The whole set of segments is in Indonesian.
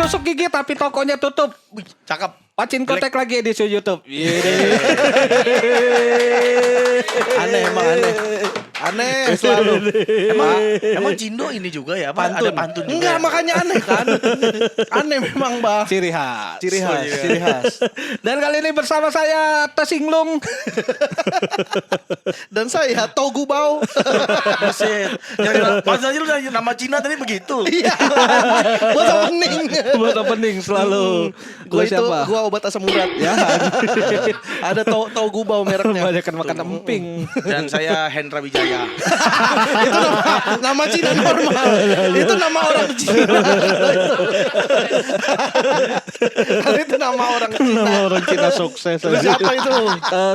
tusuk gigi tapi tokonya tutup. Wih, cakep. Pacin kotek lagi di YouTube. Aneh emang aneh. Aneh selalu. Emang Cindo ini juga ya, apa? Pantun. Ada pantun juga. Enggak, ya? makanya aneh kan. Aneh memang, Bah. Ciri khas. Ciri khas, iya. ciri khas. Dan kali ini bersama saya Tesinglung. Dan saya Togu Bau. Buset. Pas aja lu nanya nama Cina tadi begitu. Iya. Buat opening. Buat opening selalu. Gua itu siapa? gua obat asam urat. Ya. Ada Togu Bau mereknya. Banyak kan makan emping. Dan saya Hendra Wijaya. Itu nama Cina normal. Itu nama orang Cina. Itu nama orang Cina. Nama orang Cina sukses. Terus siapa itu?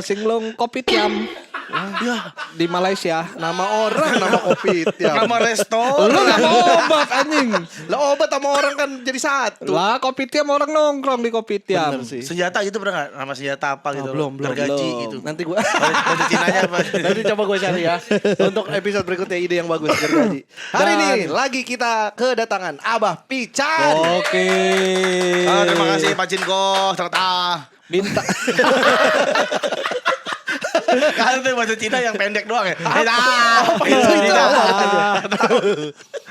Singlung Kopitiam. Ya, Di Malaysia. Nama orang, nama kopi. nama resto. Lu nama obat anjing. Lah obat sama orang kan jadi satu. Lah Kopitiam orang nongkrong di Kopitiam. Bener sih. Senjata gitu pernah gak? Nama senjata apa gitu? Belum. Gergaji belum. gitu. Nanti gua Bahasa Cinanya apa? nanti coba gue cari ya. Untuk episode berikutnya ide yang bagus gergaji. Hari ini lagi kita kedatangan Abah Pican. Oke. Terima kasih Pak Cinko serta Minta. kan itu bahasa Cina yang pendek doang ya. Apa itu?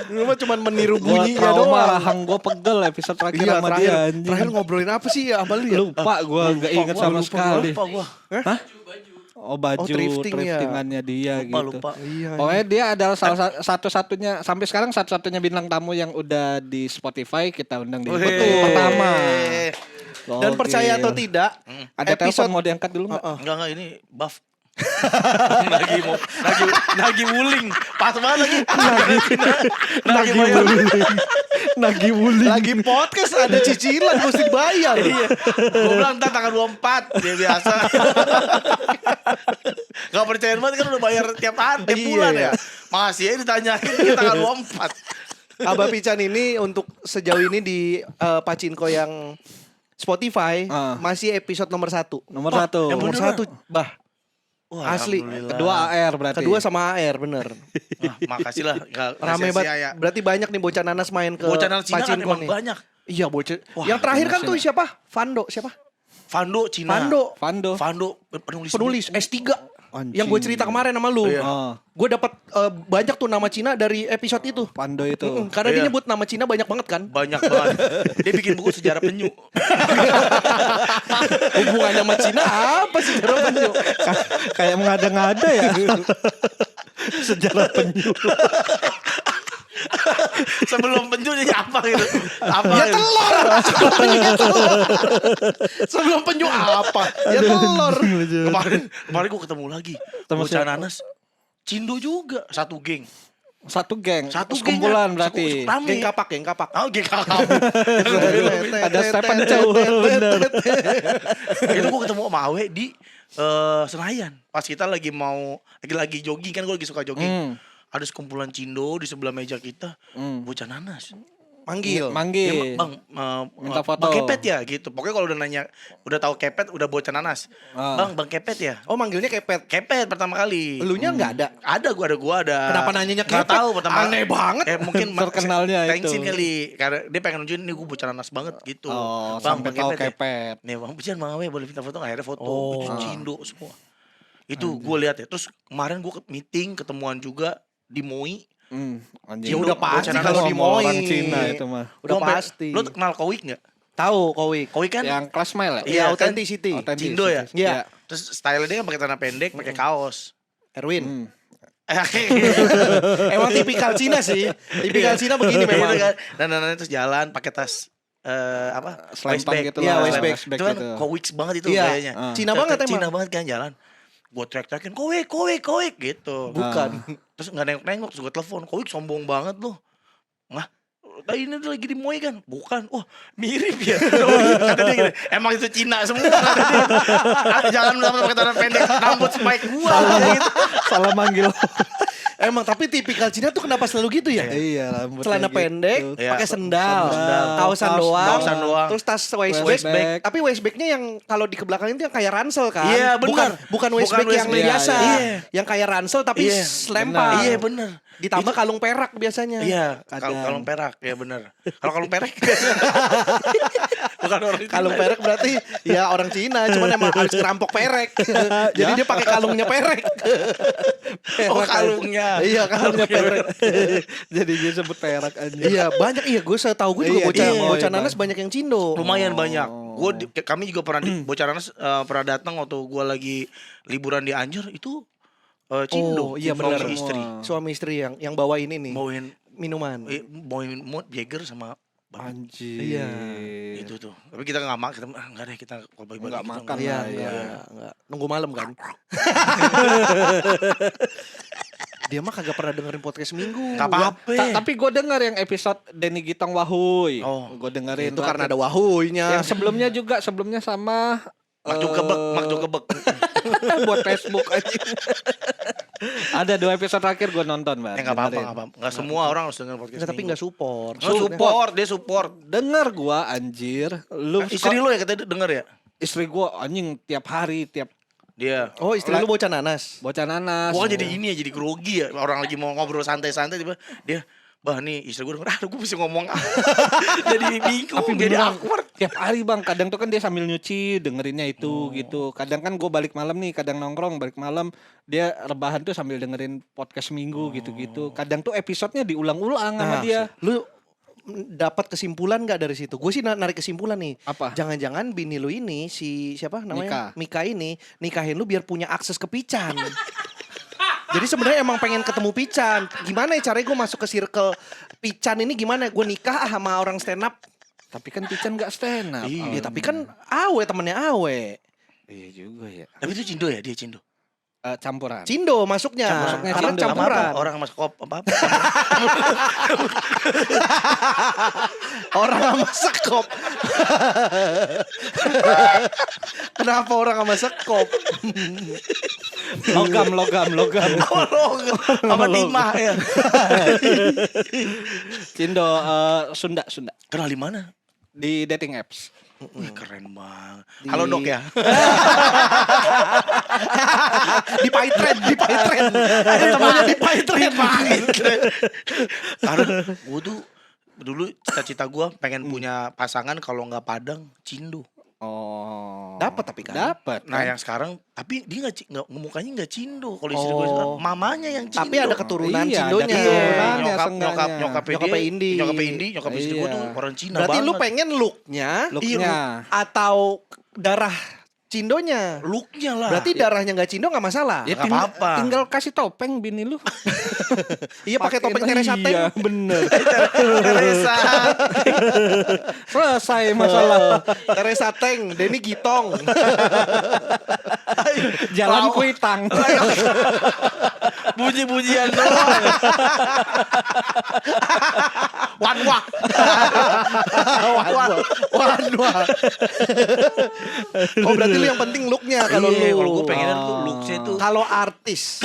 Lu mah cuma meniru Gua bunyinya trauma doang. rahang gue pegel episode terakhir Iya, sama terakhir, dia anjing. terakhir ngobrolin apa sih ya sama lu ya? Lupa gue gak inget sama sekali. Lupa gua. Hah? Oh baju thrifting ya. thriftingannya dia Lupa, gitu. lupa. Iya. Pokoknya dia adalah salah satu-satunya sampai sekarang satu-satunya bintang tamu yang udah di Spotify kita undang di Wih. episode pertama. Dan percaya atau tidak, Ada episode telepon mau diangkat dulu nggak? Enggak ini buff. lagi wuling. Pas banget lagi. Nagi wuling. lagi podcast ada cicilan mesti bayar. Iya. Gue bilang ntar tanggal 24 dia biasa. Gak percaya banget kan udah bayar tiap hari, tiap Iya. bulan ya. Masih ya ditanyain kita tanggal 24. Abah Pican ini untuk sejauh ini di Pacinko yang Spotify masih episode nomor 1. Nomor Wah, satu. yang Nomor beneran? 1, Bah. Wah, Asli. alhamdulillah. Kedua AR berarti. Kedua sama AR, bener. Wah, makasih lah. Rame banget. Ya. Berarti banyak nih bocah nanas main ke Bocah Cina kan Pacinko emang nih. banyak. Iya bocah. Wah, yang terakhir kan Cina. tuh siapa? Vando, siapa? Fando Cina. Vando. Fando Penulis S3. Anjing. Yang gue cerita kemarin sama lu. Iya. Oh, Gue dapat banyak tuh nama Cina dari episode itu. Pando itu. Karena dia Iya. nyebut nama Cina banyak banget kan. Banyak banget. Dia bikin buku sejarah penyu. Hubungannya sama Cina apa sih sejarah penyu? Kayak mengada-ngada ya. Sejarah penyu. Sebelum penyu jadi apa gitu? Apa? Ya gitu? telur. Sebelum penyu ya telur. Sebelum penyu apa? Ya telur. Kemarin gue ketemu lagi. Ketemu Bocah siapa? nanas. Cindo juga. Satu geng. Satu geng. Satu geng. Sekumpulan ya. berarti. Rame. Geng kapak, geng kapak. Oh geng kakak. Ada Stephen Chow. Bener. Itu gue ketemu sama Awe di Senayan. Pas kita lagi jogging kan, gue lagi suka jogging. Ada sekumpulan Cindo di sebelah meja kita. Bocah nanas. Manggil. Manggil. Bang, Minta foto. Bang Kepet ya gitu. Pokoknya kalau udah tahu Kepet, udah bocah nanas. Bang Kepet ya. Oh manggilnya kepet. Kepet pertama kali. Elunya nggak ada. Ada gua ada. Kenapa nanyanya Nggak Kepet? tahu pertama. Aneh banget. Mungkin Terkenalnya itu. tensin kali. Karena dia pengen nunjukin nih gue bocah nanas banget gitu. Oh, sampai tahu ya? Kepet. Nih Bang Pican Bang Awe boleh minta foto nggak? Akhirnya foto. Oh. Bocah Cindo semua. Itu gue lihat ya. Terus kemarin gue meeting ketemuan juga di MOI. Anjing. Ya udah pasti Bocah kalau nanas di sama Moi. orang Cina itu mah. Udah Gua sampai- pasti. Lo kenal Kowik nggak? Tahu Kowi. Kowik kan Yang kelas mile ya? Iya, Iya, kan? authenticity. Cindo ya? Iya. Terus style dia kan pakai celana pendek, pakai kaos. Erwin. Emang tipikal Cina sih. Tipikal Cina begini memang. Gitu kan. Dan terus jalan pakai tas apa? Selempang Waistbag. gitu Iya, lah, waistbag. flashback Itu kan gitu. Kowiks banget itu Iya. gayanya. Cina banget emang. Cina banget kan jalan. Gue teriak-teriakin, Kowik gitu. Bukan. Terus gak nengok-nengok, terus gue telepon, Kowik sombong banget loh. Nah, tadi ini lagi di Moi kan? Bukan. Wah, mirip ya. Kata dia gini, emang itu Cina semua. Kata dia. Jangan pakai celana pendek, rambut spike gua. Gitu. Salah manggil. Emang tapi tipikal Cina tuh kenapa selalu gitu ya? Iya, rambutnya Celana gitu. pendek, Iya. pakai sendal, Sendal. kaosan Kaosan doang. terus tas waistbag. Waistbag. Tapi waistbagnya yang kalau di kebelakang itu yang kayak ransel kan? Iya, benar. Bukan waistbag Bukan yang waistbag. biasa, Iya. yang kayak ransel tapi Iya, selempang. Iya bener. Ditambah kalung perak biasanya. Iya, Kadang. kalung perak, ya benar. Kalau kalung perak bukan orang Kalung Cina. perek berarti ya orang Cina, cuman emang harus ngerampok perek. Jadi dia pakai kalungnya perek. Oh, kalungnya. Iya, kalungnya perek. Jadi dia sebut perak aja. Iya, banyak iya gue tahu gue juga Iya, bocah iya, bocah iya, nanas banyak yang cindo. Lumayan banyak. Kami juga pernah Bocah Nanas pernah datang waktu gue lagi liburan di Anyer itu cindo. Oh, iya suami benar. istri. Suami istri yang bawa ini nih, Bawain minuman. bawain mood Jagger sama Anjir. Iya. itu tuh. Tapi kita nggak makan, enggak deh kita kalau bagi-bagi Nggak gitu, makan. Iya, Iya. enggak. Nunggu malam kan. Dia mah kagak pernah dengerin podcast minggu. Nggak apa-apa. Tapi gue denger yang episode Denny Gitong Wahuy. Oh. Gue dengerin Itu karena ada wahuinya. yang sebelumnya sama Mak Jokebek. buat Facebook aja. Ada 2 episode terakhir gue nonton, Bang. Nggak apa-apa. Nggak semua orang harus dengar podcast. Nggak, tapi nggak support. Dia support. Dengar gua anjir. Lu Istri lu ya kita denger ya? istri gua anjing tiap hari tiap Dia. Oh, istri lu bocah nanas. bocah nanas. Gua kan jadi ini ya, jadi grogi ya. Orang lagi mau ngobrol santai-santai tiba dia, "Bah nih istri gue denger, gue bisa ngomong apa?" Jadi bingung, Tapi jadi beneran, awkward. tiap hari bang, kadang tuh kan dia sambil nyuci dengerinnya itu gitu. Kadang kan gue balik malam nih, kadang nongkrong balik malam dia rebahan tuh sambil dengerin podcast minggu gitu-gitu. Kadang tuh episodenya diulang-ulang sama dia. Lu dapat kesimpulan nggak dari situ? Gue sih narik kesimpulan nih. Apa? Jangan-jangan bini lu ini si siapa namanya? Mika ini nikahin lu biar punya akses ke Pican. Jadi sebenarnya emang pengen ketemu Pican. Gimana ya caranya gue masuk ke circle Pican ini gimana? Gue nikah sama orang stand up. Tapi kan Pican gak stand up. Iya, tapi kan Awe temennya Awe. Iya juga ya. Tapi itu cindo ya, dia cindo. Campuran. Cindo masuknya. Masuknya Karena cindo. campuran. Orang sama skop apa? Orang sama sekop. Kenapa orang sama sekop? Logam. Sama timah ya. Cindo Sunda Kenal di mana? di dating apps. Wih, keren banget. Halo dok ya. Di Paytren. Temannya di Paytren. Karena gue tuh dulu cita-cita gue pengen punya pasangan kalau nggak Padang, Cindo. Oh. Dapat tapi kan. Dapat. Nah kan? yang sekarang, tapi dia nggak mukanya nggak Cindo. Kalau istri gue sekarang, mamanya yang Cindo. Tapi ada keturunan Iya, ada Cindonya. keturunannya. nyokap seenggaknya. nyokapnya Nyokapnya dia, Indi. nyokap istri gue Iya. tuh orang Cina Berarti banget. lu pengen looknya Looknya. atau darah Cindonya. Looknya lah. Berarti darahnya nggak Cindo nggak masalah. Ya Nggak apa-apa. tinggal kasih topeng bini lu. Iya pakai topeng Teresa Teng. Iya, bener. Teresa. Selesai masalah. Teresa Teng, Denny Gitong. Jalan Kuitang. Bunyi-bunyian doang. Wanwa. Wah. Oh berarti lu yang penting looknya kalau Iya, lu. kalau gue pengennya tuh looknya tuh Kalau artis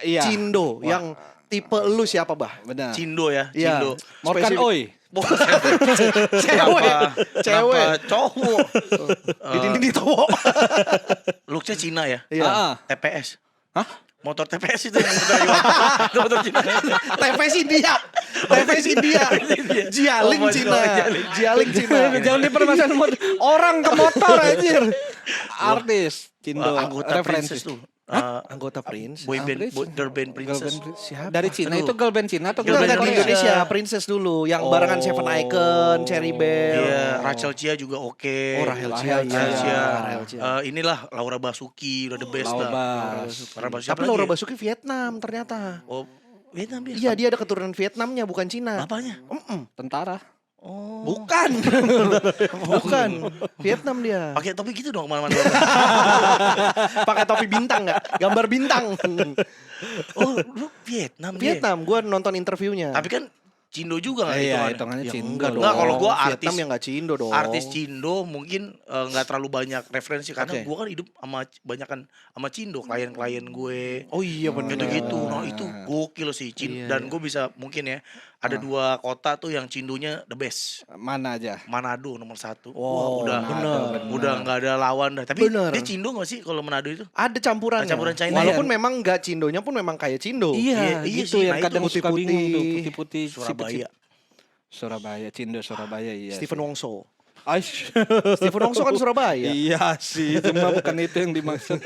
Iya. Cindo yang tipe lu siapa bah? Benar. Cindo ya, Iya. Cindo. Morgan Spesifik. Oi. Cewek. Kenapa cowok? Di towo. Looknya Cina ya. Iya. Ah, TPS. Hah? Motor TPS itu yang motor itu motor Cina. TVS India. TVS India. Jialing Oh, Cina. Jialing Cina. Jangan dipermasalahin orang ke motor anjir. Artis Cindo Anggota referensi. Princess tuh. Anggota Prince. Boy band, Prince? girl band Princess. Siapa? Dari Cina Aduh. itu girl band Cina atau Girl girl Enggak, band di Korea. Indonesia Princess dulu yang barengan Seven Icon, Cherry Bell. Iya, Rachel Chia juga oke. Oh, Rahel Chia, Rahel iya. Chia. Rahel Chia. Inilah Laura Basuki, udah the best Laura lah. Bas. Laura Basuki. Tapi Siapa Laura lagi? Basuki Vietnam ternyata. Oh, Vietnam dia. Iya, dia ada keturunan Vietnamnya bukan Cina. Bapaknya? tentara. Oh. Bukan. Bukan. Vietnam dia. Pakai topi gitu dong kemana-mana. Pakai topi bintang enggak? Gambar bintang. Oh, lu Vietnam dia. Vietnam, gua nonton interviewnya. Tapi kan Cindo juga nggak Iya, hitungannya? hitungannya Ya Cindo. enggak dong. Enggak, kalau gua artis- Vietnam yang enggak Cindo dong. Artis Cindo mungkin nggak terlalu banyak referensi karena Oke. gue kan hidup sama banyakan sama Cindo, klien-klien gue Oh iya benar. gitu-gitu. Nah itu gokil sih Iya, dan iya. gue bisa mungkin ya ada 2 kota tuh yang Cindonya the best. Mana aja? Manado nomor 1. Wow, Wah udah bener. udah nggak ada lawan dah. Tapi Bener. dia Cindo nggak sih kalau Manado itu? Ada campurannya. Campuran China Walaupun ya. memang enggak Cindonya pun memang kayak Cindo. Iya, iya gitu sih, yang nah itu kadang suka putih-putih. bingung tuh, putih-putih. Surabaya. Surabaya, Cindo Surabaya iya. Stephen Wongso. Aish. Stephen Wongso kan Surabaya. Iya sih, cuma bukan itu yang dimaksud.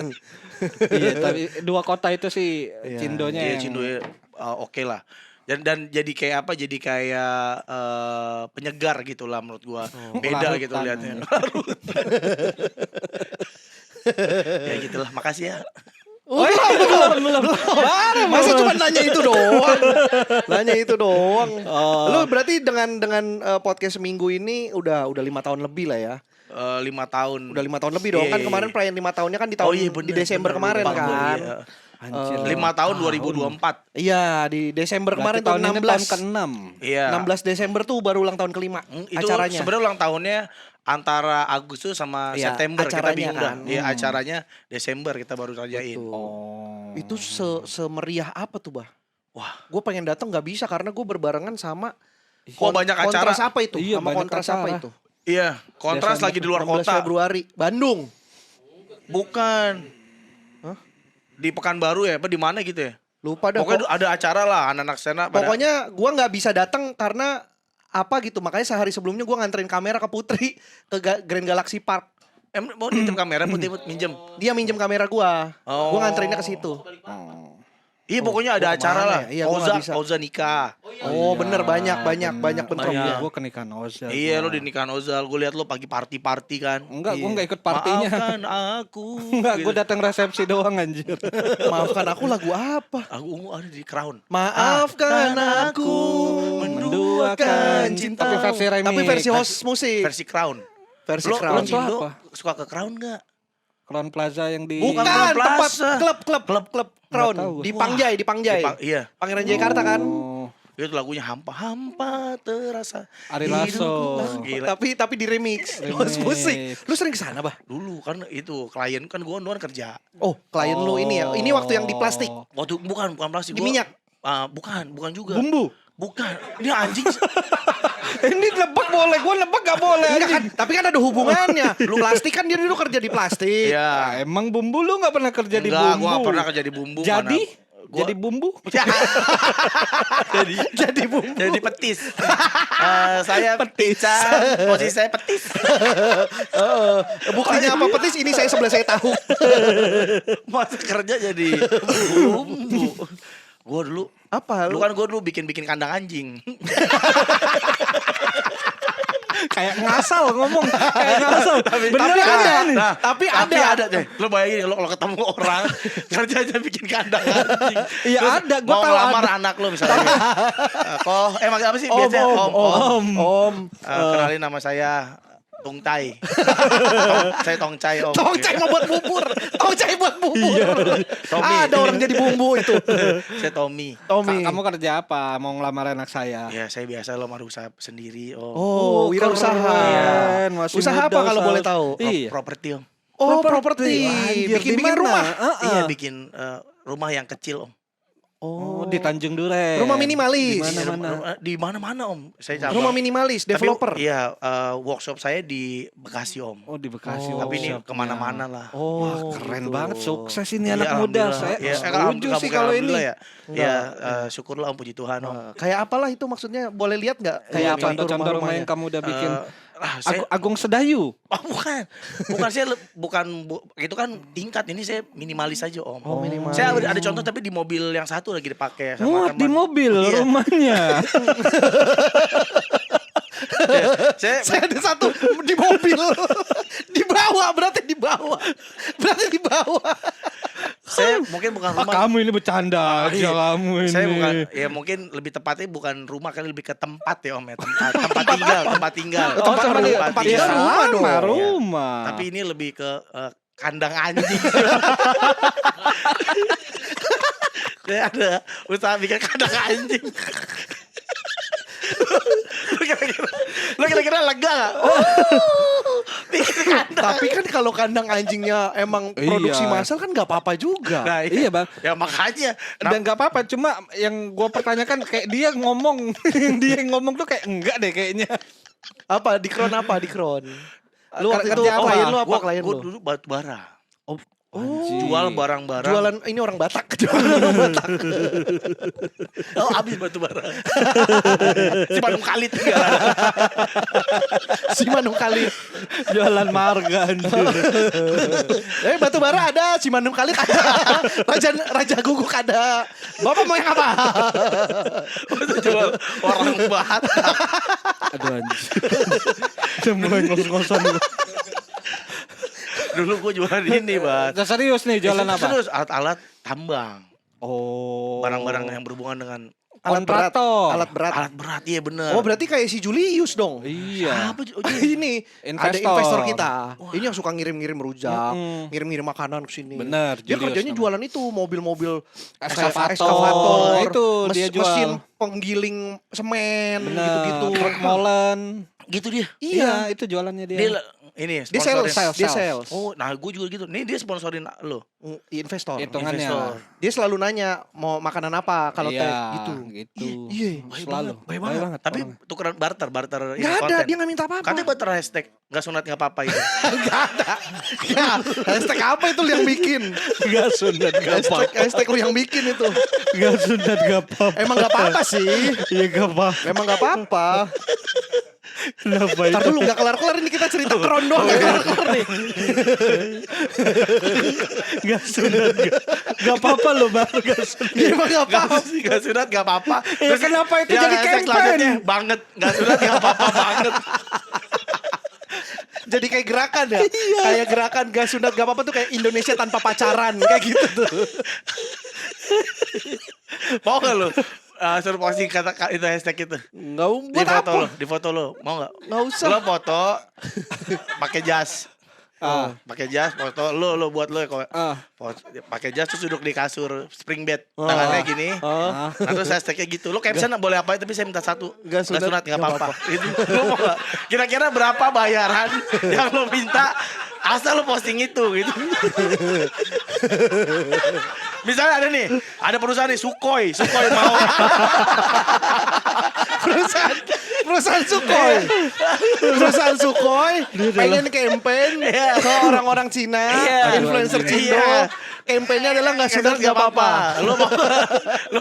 Iya, tapi 2 kota itu sih Iya. Cindonya Iya yang Cindo ya oke lah. Dan jadi kayak apa? Jadi kayak penyegar gitu lah menurut gua. Beda Larutan gitu liatnya. Ya gitulah. Makasih ya. Oh, belum. Masa cuma nanya itu doang? Nanya itu doang. Lu berarti dengan podcast minggu ini udah 5 tahun lebih lah ya. 5 tahun. Udah 5 tahun lebih dong. Iya, Kan iya, kemarin iya. perayaan 5 tahunnya kan di tahun di Desember kemarin lupa gua, kan. iya. Anjir. 5 tahun 2024. Iya, di Desember kemarin Berarti tahun tahun ini tahun 16. ke-6. Iya. 16 Desember tuh baru ulang tahun kelima Itu acaranya. sebenarnya ulang tahunnya antara Agustus sama Iya, September kita acaranya bingung kan. dah. Iya, acaranya Desember kita baru rayain. Betul. Oh. Itu semeriah apa tuh, Bah? Wah, Gue pengen datang nggak bisa karena gue berbarengan sama kok banyak acara. kontras apa itu? Iya, sama banyak kontras acara. apa itu? Iya, kontras Desember lagi di luar 16 kota. Februari, Bandung. Bukan. Hah? Di Pekanbaru ya, apa di mana gitu ya? Lupa dah. Pokoknya ada acara lah anak-anak sana pada. Pokoknya gue nggak bisa datang karena apa gitu. Makanya sehari sebelumnya gue nganterin kamera ke Putri ke Grand Galaxy Park. Mau nitip kamera putih minjem. Dia minjem kamera gue. Oh. Gue nganterinnya ke situ. Iya pokoknya ada gua acara kemana lah. ya? Iya, gua nggak bisa. Oza nikah. Oh, bener banyak bentrok Banyak. ya. Gue ke nikahan Ozal. Iya lo di nikahan Ozal. Gue lihat lo pagi party kan. Enggak, gue Iya. enggak ikut partinya. Maafkan aku. Enggak, gue Gitu. datang resepsi doang anjir. Maafkan aku lagu apa? Aku ungu ada di Crown. Maafkan aku menduakan cinta. Tapi versi remix. Tapi versi host musik. Versi Crown. Versi Lo Crown. itu Cindo apa? suka ke Crown gak? Crown Plaza yang di Bukan. Bukan tempat Plaza. klub Crown tahu. di Pangjai, di Pangjai. Iya. Pangeran Jakarta kan. Oh, Itu lagunya hampa terasa. Ari Lasso. hidupku. Gila. Tapi di remix. Host musik. Lu sering ke sana, Bah? Dulu kan itu klien kan gue doang kerja. Oh, klien lu ini ya. Ini waktu yang di plastik. Waktu bukan plastik. Di gua- minyak? Bukan juga. Bumbu. Bukan. Ini anjing. Ini nebak boleh, gue nebak gak boleh Enggak kan, anjing. tapi kan ada hubungannya. Lu plastik kan dia dulu kerja di plastik. Iya. Ah, emang bumbu lu gak pernah kerja di Enggak, bumbu? gue gak pernah kerja di bumbu. Jadi? mana- Gua- Jadi bumbu? Jadi bumbu. Jadi petis. Saya petisan. Posisi saya petis. Buktinya apa petis ini saya sebelah saya tahu. Masa kerja jadi bumbu. Gue dulu Apa Lu kan gue dulu bikin kandang anjing. Kayak ngasal ngomong. Kayak ngasal. Bener tapi ada ada. nih. Nah, tapi ada. deh. Lu bayangin kalau ketemu orang kerjanya bikin kandang anjing. Iya, Terus ada. Gua mau tahu ngelamar ada. anak lu misalnya. Emang apa sih biasanya Om. kenalin nama saya Tung Tai. Saya Tong Cai Om. Tong cai mau buat bubur. Tong cai buat bubur. Tommy. Ada orang jadi bumbu itu. Saya Tommy. Tommy. Kamu kerja apa? Mau ngelamar anak saya? Ya saya biasa lo mau usaha sendiri Om. Oh, wirausaha. keren. Masih Usaha muda, apa kalau usaha. boleh tahu? Iya. Properti Om. Oh, properti. Anjir, Bikin di mana? rumah. Iya bikin rumah yang kecil Om. Oh, di Tanjung Duren. Rumah minimalis. Di mana-mana. Di mana-mana Om. Saya cabang. Rumah minimalis, Tapi, developer. Iya, workshop saya di Bekasi Om. Oh, di Bekasi. Oh. Tapi ini workshopnya. kemana-mana lah. Oh, Wah, keren gitu. banget. Sukses ini Iya, anak muda. alhamdulillah. Saya Iya, setuju sih kalau ini. alhamdulillah ya. Ya, syukurlah Om, puji Tuhan Om. Kayak apalah itu maksudnya? Boleh lihat nggak? Kayak apa itu Contoh-contoh rumah yang rumah-rumahnya? kamu udah bikin. Saya Agung Sedayu. bukan. Bukan saya itu kan tingkat ini saya minimalis aja Om. Oh, minimalis. Saya ada contoh tapi di mobil yang satu lagi dipakai sama Muat di teman. mobil Iya. rumahnya. Saya ada satu di mobil. Di bawah, berarti di bawah. Berarti di bawah. Saya mungkin bukan Ah, rumah. kamu ini bercanda aja kamu ini. Saya bukan, ya mungkin lebih tepatnya bukan rumah kali lebih ke tempat ya Om ya, tempat tinggal. Tempat tinggal tinggal Iya, rumah dong. sama, Iya. rumah. Tapi ini lebih ke kandang anjing. Saya ada usaha bikin kandang anjing. Sebenarnya lega gak? Tapi kan kalau kandang anjingnya emang produksi Iya. massal kan nggak apa-apa juga. Nah, Iya bang. Ya makanya. Dan nggak apa-apa, cuma yang gue pertanyakan kayak dia ngomong, dia yang ngomong tuh kayak enggak deh kayaknya. Apa di Kron apa di Kron? Lu waktu itu Kerja apa? klien lu apa klien Gue lu? dulu batu bara. Anjing. Jual barang-barang. Jualan ini orang Batak, jualan orang Batak. Oh habis batu bara. Si Bandung Kalit. Si Manung Kali. Jualan marga anjir. Batu bara ada, si Manung Kali ada. Raja Guguk ada. Bapak mau yang apa? Jual orang Batak. Aduh anjir. Udah mulai ngos-ngosan gua. Dulu gue jualan ini, Bat. Serius nih jualan apa? Terus alat-alat tambang. Oh. Barang-barang yang berhubungan dengan Alat berat. Kontraktor. Alat berat. alat berat, iya bener. Oh berarti kayak si Julius dong. Iya. Apa? Ini ada Investor. investor kita. Ini yang suka ngirim-ngirim rujak, Mm-mm. ngirim-ngirim makanan ke sini. Bener, Dia Julius kerjanya namanya. jualan itu mobil-mobil Eskavator. Itu dia jual. mesin penggiling semen Bener. gitu-gitu. Truk molen. Gitu dia. Iya. Itu jualannya dia. Dia ini Dia sales, sponsorin. dia sales. Oh, nah gue juga gitu. Nih dia sponsorin lo. Investor. Hitungannya. Investor. Dia selalu nanya mau makanan apa kalau Iya, teh gitu. gitu. Iya. Selalu. Baik banget. Tapi orangnya. tukeran barter ini Gak ada, konten. dia gak minta apa-apa. Katanya barter hashtag nggak sunat nggak apa-apa itu. Gak ada. Ya, hashtag apa itu lu yang bikin? Gak sunat gak Hashtag lu yang bikin itu. Gak sunat gak apa-apa. Emang gak apa-apa sih. Iya gak apa. Memang gak apa-apa. Kenapa Ntar dulu gak kelar-kelar ini kita cerita Kron doang. Gak kelar-kelar nih. Gak sunat gak apa-apa loh bang. Gak sunat. Iya emang gak apa-apa. Nggak sunat nggak apa-apa. Ya kenapa itu jadi hashtag campaign? selanjutnya banget nggak sunat nggak apa-apa banget. Jadi kayak gerakan ya. Kayak gerakan gak sunat gak apa-apa tuh kayak Indonesia tanpa pacaran. Kayak gitu tuh. Mau nggak lo? Suruh posting kata itu hashtag itu. Gak Di foto lo, mau nggak? Nggak usah. Lo foto pakai jas. Pakai jas, foto lo buat lo ya kok. Pakai jas terus duduk di kasur spring bed, tangannya gini. Nah, terus hashtagnya gitu. Lo caption boleh apa tapi saya minta satu. Nggak sunat, Nggak apa-apa. Gitu. Lo mau nggak? Kira-kira berapa bayaran yang lo minta asal lo posting itu gitu. Misalnya ada nih, ada perusahaan nih Sukhoi mau. Perusahaan Sukhoi. Perusahaan Sukhoi pengen campaign ke orang-orang Cina, Iya. influencer Cina. Iya. Campaignnya adalah nggak sunat nggak apa-apa. Lo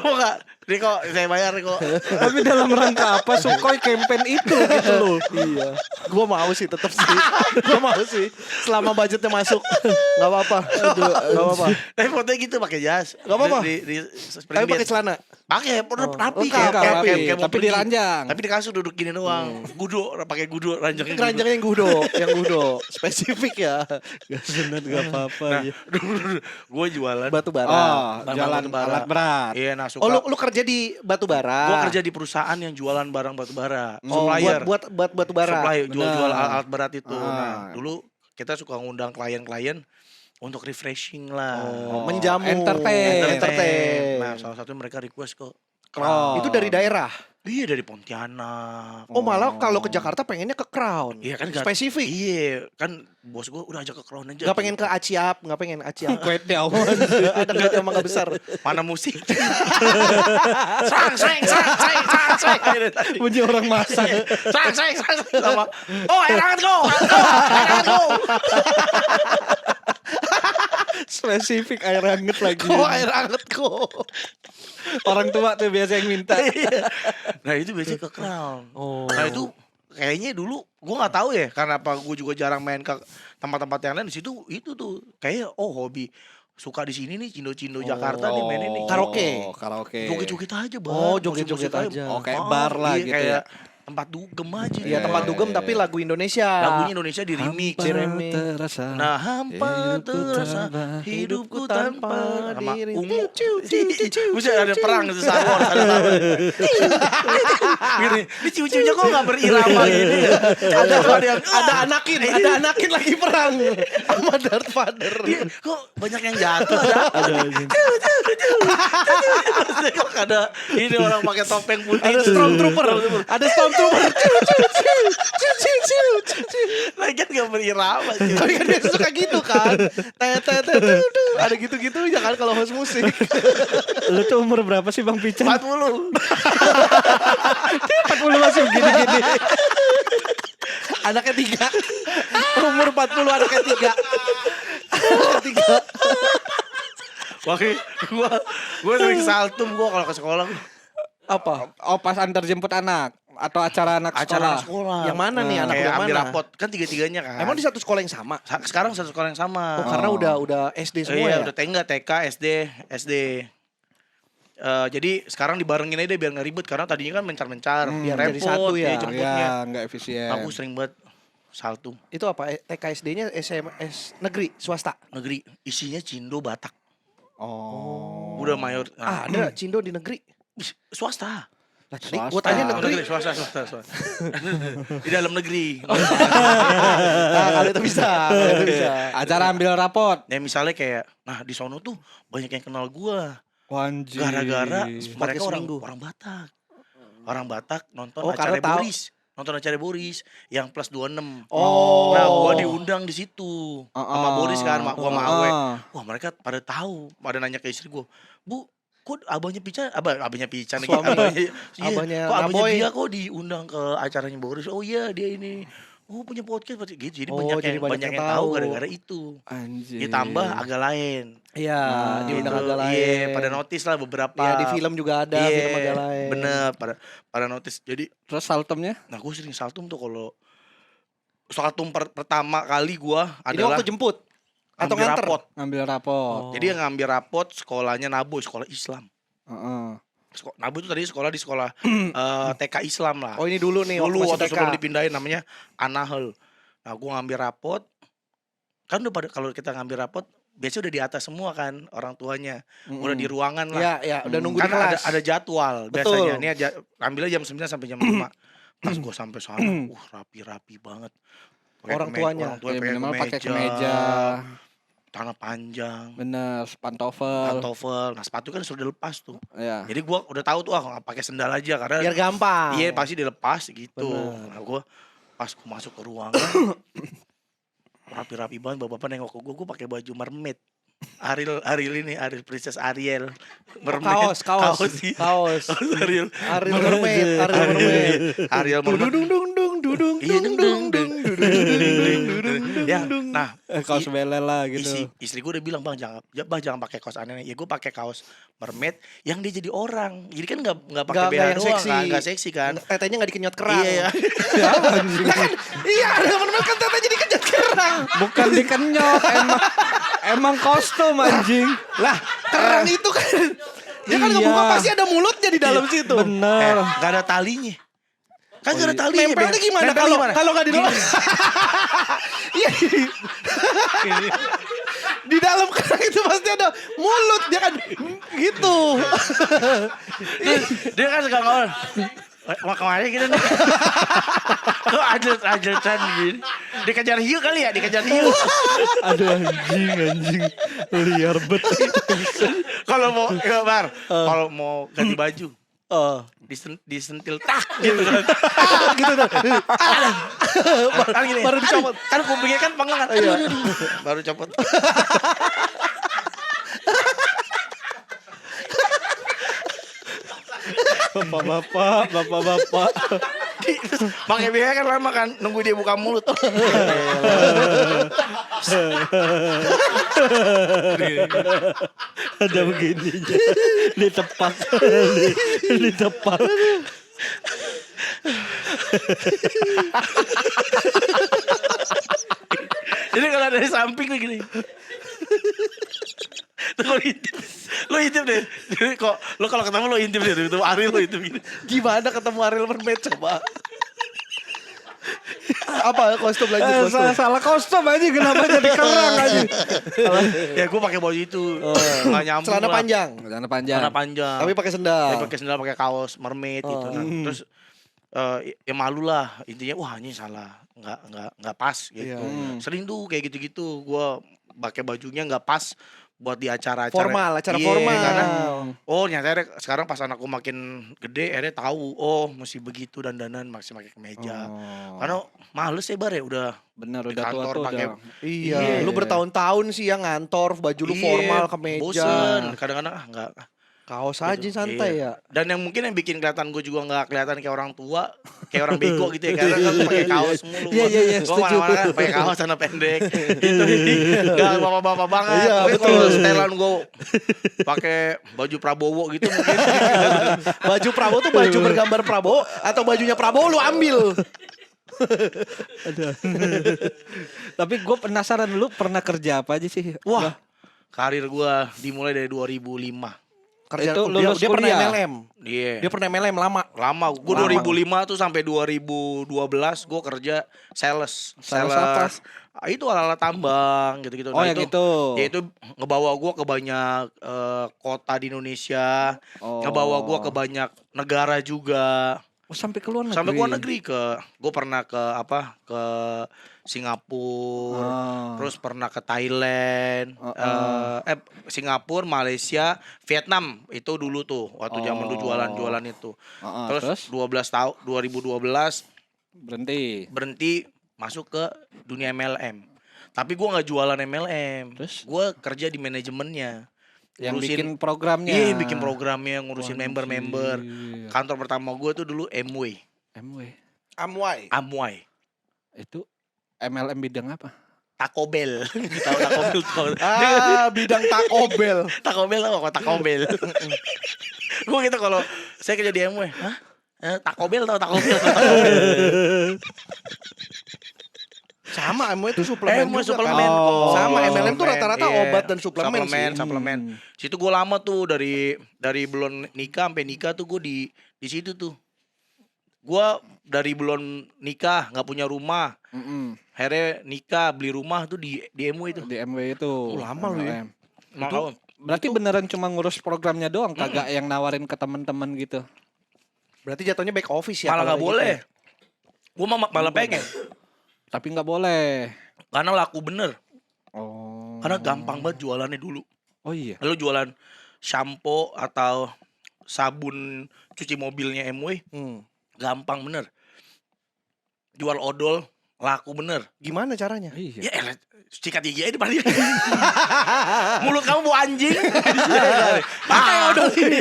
mau nggak? Riko, saya bayar Riko. Tapi dalam rangka apa Sukhoi campaign itu gitu loh. Iya. Gue mau sih tetap sih. Gue mau sih. Selama budgetnya masuk. Gak apa-apa. Gak apa-apa. Tapi fotonya gitu pakai jas. Nggak apa-apa. Di spring Tapi bed. pakai celana. Pakai rapi lengkap, kayak rapi. kayak mau Tapi pergi. diranjang. Tapi di kasur duduk gini doang. Gudo, pakai gudo ranjangnya. gudo. Keranjangnya yang gudo. Yang gudo. Spesifik ya. Gak sunat gak apa-apa. Nah, dulu gue jualan. Batu bara. Oh, jalan batu bara. alat berat. Iya, nah suka. Oh lu kerja di batu bara. Gue kerja di perusahaan yang jualan barang batu bara. Oh, Supplier. buat batu bara. Supply, jual-jual Benar. alat berat itu. Nah, Ah. dulu kita suka ngundang klien-klien untuk refreshing lah. Menjamu. Entertain. Nah, salah satu mereka request ke Oh. Itu dari daerah. Iya dari Pontianak. Oh malah kalau ke Jakarta pengennya ke Crown. Iya kan Spesifik. Iya kan bos gue udah ajak ke Crown aja. Gak pengen ke Aciap, gak pengen Aciap. Kuet jauh. Ada nggak yang mangga besar. Mana musik? Sang. Bunyi orang masak. Sang. Sama. Oh air hangat go. Air hangat go. Spesifik air hangat lagi. Oh air hangat kok. Orang tua tuh biasa yang minta. Nah itu biasanya ke Crown. Oh. Nah itu kayaknya dulu gue nggak tahu ya karena apa gue juga jarang main ke tempat-tempat yang lain di situ itu tuh kayak hobi suka di sini nih Cindo Jakarta nih main ini Karaoke. Oh, karaoke. joget-joget aja bang. Oh, joget-joget Musik-musik aja. Oh, kayak bar lah iya, gitu kayak ya. tempat dugem aja. Iya tempat dugem tapi lagu Indonesia. Lagunya Indonesia di remix. Jeremy. Terasa. Nah hampa terasa hidupku tanpa sama diri. ungu. Ciu, ciu, ciu, ciu, Bisa ada perang itu Star Wars. Gini, ini ciu-ciunya kok gak berirama gini ya? Ada Anakin lagi perang sama Darth Vader. Kok banyak yang jatuh ada. Nengok ada ini orang pakai topeng putih. Ada itu. stormtrooper. Ada stormtrooper. Lagian gak berirama sih. Tapi kan dia suka gitu kan. Ada gitu-gitu ya kan kalau host musik. Lu tuh umur berapa sih Bang Pican? 40. 40 masih gini-gini. Anaknya 3. Umur 40 anaknya 3. Makanya gue sering saltum gue kalau ke sekolah. Apa? Oh pas antar jemput anak atau acara anak Acara sekolah. sekolah. Yang mana nih anak Kayak yang ambil mana? rapot. Kan tiga-tiganya kan. Emang di satu sekolah yang sama? Sekarang satu sekolah yang sama. Oh, karena udah SD semua Iya, ya? udah TK, SD. Jadi sekarang dibarengin aja deh biar nggak ribet karena tadinya kan mencar-mencar, biar repot jadi satu ya. jemputnya. Ya, enggak efisien. Aku sering banget saltum Itu apa? TK SD-nya SMS negeri, swasta? negeri, isinya Cindo Batak. Oh. Udah mayor. Nah, Ada Cindo di negeri. swasta. Lah tadi Swasta. gua tanya Oh, negeri. swasta. Di dalam negeri. Nah, kalau itu bisa, kalau itu bisa. Acara ambil rapot. Ya misalnya kayak, nah di sono tuh banyak yang kenal gua. Wanji. Gara-gara Podcast mereka Minggu. orang Batak. Orang Batak nonton Oh, acara karena tahu. Boris. Nonton acara Boris yang plus 26. Oh. Nah, gua diundang di situ sama Boris kan, gua sama Awe. Wah, mereka pada tahu, pada nanya ke istri gua, "Bu, kok abahnya Pican, abahnya Pican lagi, Suami. abahnya, iya, Abahnya kok abahnya Ngaboy. dia kok diundang ke acaranya Boris? Oh iya, dia ini. Oh, punya podcast berarti gitu. Jadi Oh, banyak jadi yang banyak banyak yang yang tahu tahu. gara-gara itu. Anjir. Ditambah agak lain. Iya, diundang Gitu. agak lain. Iya, pada notice lah beberapa. Iya, di film juga ada Iya, film agak lain. bener, pada notice. Jadi, Terus saltemnya? nah gue sering saltum tuh kalau saltum pertama kali gua Ini adalah waktu jemput atau ngambil nganter? rapot. Ngambil rapot. Oh. Jadi yang ngambil rapot sekolahnya Naboy, sekolah Islam. Heeh. Naboy itu tadi sekolah di sekolah TK Islam lah. Oh, ini dulu nih Dulu waktu waktu masih sebelum TK. dipindahin namanya Anahel. Nah, gua ngambil rapot. Kan udah pada kalau kita ngambil rapot biasanya udah di atas semua kan orang tuanya. Udah di ruangan lah. Iya, iya, udah nunggu Kan di kelas. ada jadwal Betul. biasanya. Ini ambilnya jam 9 sampai jam 5. Pas gua sampai sana, rapi-rapi banget. Pakai Orang tuanya. Orang tua Ya, pakai minimal pakai kemeja, kemeja. tanah panjang, Bener, pantofel. pantofel. Nah, sepatu kan sudah dilepas tuh. Ya. Jadi gua udah tahu tuh pakai sendal aja karena Biar gampang. iya pasti dilepas gitu. Bener. Nah, gua pas gua masuk ke ruangan rapi-rapi banget, bapak-bapak nengok ke gua pakai baju mermaid. Ariel Princess Ariel. Kaos. sih. Kaos. Ariel. Ariel Mermaid, Ariel Mermaid. Ariel mermaid. Dudung. Iya, ya, nah, Kaos belel lah gitu. istri gue udah bilang, bang jangan pakai kaos aneh. Ya gue pakai kaos mermaid yang dia jadi orang. Jadi kan nggak pakai Nggak BH yang doang, seksi. nggak seksi kan? Tetenya nggak dikenyot kerang. Iya, Iya, teman-teman kan tetenya dikenyot kerang. Bukan dikenyot, emang kostum anjing. Lah, kerang itu kan dia kan Iya. ngebuka pasti ada mulutnya di dalam situ. Bener. nggak ada talinya. Kan nggak ada talinya. Nempelnya gimana Nempelnya kalau gimana? kalau nggak di dalam? Iya. Di dalam kerang itu pasti ada mulut dia kan gitu. Dia kan suka ngomong, mau kemana kita nih? Kok ajet-ajetan gini? Dikejar hiu kali ya, dikejar hiu. Aduh anjing. Liar bet. Kalau mau, kalau mau ganti baju, Oh. disentil tak gitu kan. Gitu tuh. Kan gini, Baru dicopot. Kan kupingnya kan panggang kan. Iya. Aduh. Baru copot. Bapak-bapak. Bang EBH kan lama kan nunggu dia buka mulut. Ada begininya. Ditepak. Ditepak. Jadi kalau dari samping nih gini. Tuh lo intip deh. Jadi kok lo kalau ketemu lo intip deh. Itu Ariel lo intip gini. Gimana ketemu Ariel Mermaid coba? Apa kostum lagi kostum? Salah kostum aja kenapa jadi kerang aja. Ya gue pakai baju itu. Nggak nyambung Celana lah. panjang. Celana panjang. Celana panjang. Tapi pakai sendal. Ya, pakai sendal, pakai kaos mermaid gitu. Nah, terus ya malu lah intinya. Wah ini salah, nggak pas gitu. Iya. Sering tuh kayak gitu-gitu. Gue pakai bajunya nggak pas buat di acara-acara Formal, acara Iya, formal. karena nyata sekarang pas anakku makin gede akhirnya tahu mesti begitu dandanan masih pakai kemeja. Karena males ya Bar ya udah bener di udah tua kantor tuh pakai udah. Iya, Iya. lu bertahun-tahun sih ya ngantor, baju lu formal, kemeja. bosen. Kadang-kadang enggak Kaos gitu. aja santai Iya. ya. Dan yang mungkin yang bikin kelihatan gue juga nggak kelihatan kayak orang tua, kayak orang bego gitu ya. Karena kan pakai kaos mulu. Iya, Gue setuju. mana-mana kan pakai kaos celana pendek. Gitu ini nggak bapak-bapak banget. Iya, Tapi betul. kalau setelan gue pakai baju Prabowo gitu mungkin. Baju Prabowo tuh baju bergambar Prabowo atau bajunya Prabowo lu ambil. Tapi gue penasaran lu pernah kerja apa aja sih? Wah, karir gue dimulai dari 2005. Kerja Itu lulus dia pernah kuliah. MLM. Iya. Dia pernah MLM lama. Lama, gue 2005 tuh sampai 2012 gue kerja sales. Sales apa? Itu alat-alat tambang gitu-gitu. Oh, yang itu. Ya itu ngebawa gue ke banyak kota di Indonesia, ngebawa gue ke banyak negara juga. Oh, sampai ke luar negeri. Sampai ke luar negeri gue pernah ke Singapura, terus pernah ke Thailand, Singapura, Malaysia, Vietnam itu dulu tuh waktu zaman dulu jualan itu. Terus 2012 berhenti masuk ke dunia MLM. Tapi gue nggak jualan MLM, gue kerja di manajemennya. Yang bikin programnya. Iya, bikin programnya, ngurusin member-member. Kantor pertama gue tuh dulu Amway. Amway. Itu MLM bidang apa? Taco Bell. Tahu Taco Bell tuh. Bidang Taco Bell. Taco Bell apa kok Taco Bell? Gue gitu kalau saya kerja di Amway. Hah? Taco Bell tau Taco Bell. Sama MLM itu suplemen Amway juga suplemen. kan? Oh, Sama MLM tuh suplemen, rata-rata iya. obat dan suplemen sih. Suplemen. Situ gue lama tuh dari belum nikah sampai nikah tuh gue di situ tuh. Gue dari belum nikah nggak punya rumah. Akhirnya nikah beli rumah tuh di MW itu. Di MW itu. Lama lu ya. Itu berarti beneran cuma ngurus programnya doang, kagak yang nawarin ke teman-teman gitu. Berarti jatuhnya back office ya. Malah kalau nggak kayak boleh. gitu Gue malah pengen. Tapi nggak boleh. Karena laku bener. Oh. Karena gampang banget jualannya dulu. Oh iya. Lalu jualan shampoo atau sabun cuci mobilnya MW. Gampang bener. Jual odol laku bener. Gimana caranya? Iya. Ya elah, sikat gigi aja depan dia. Mulut kamu bau anjing. Pakai odol ini.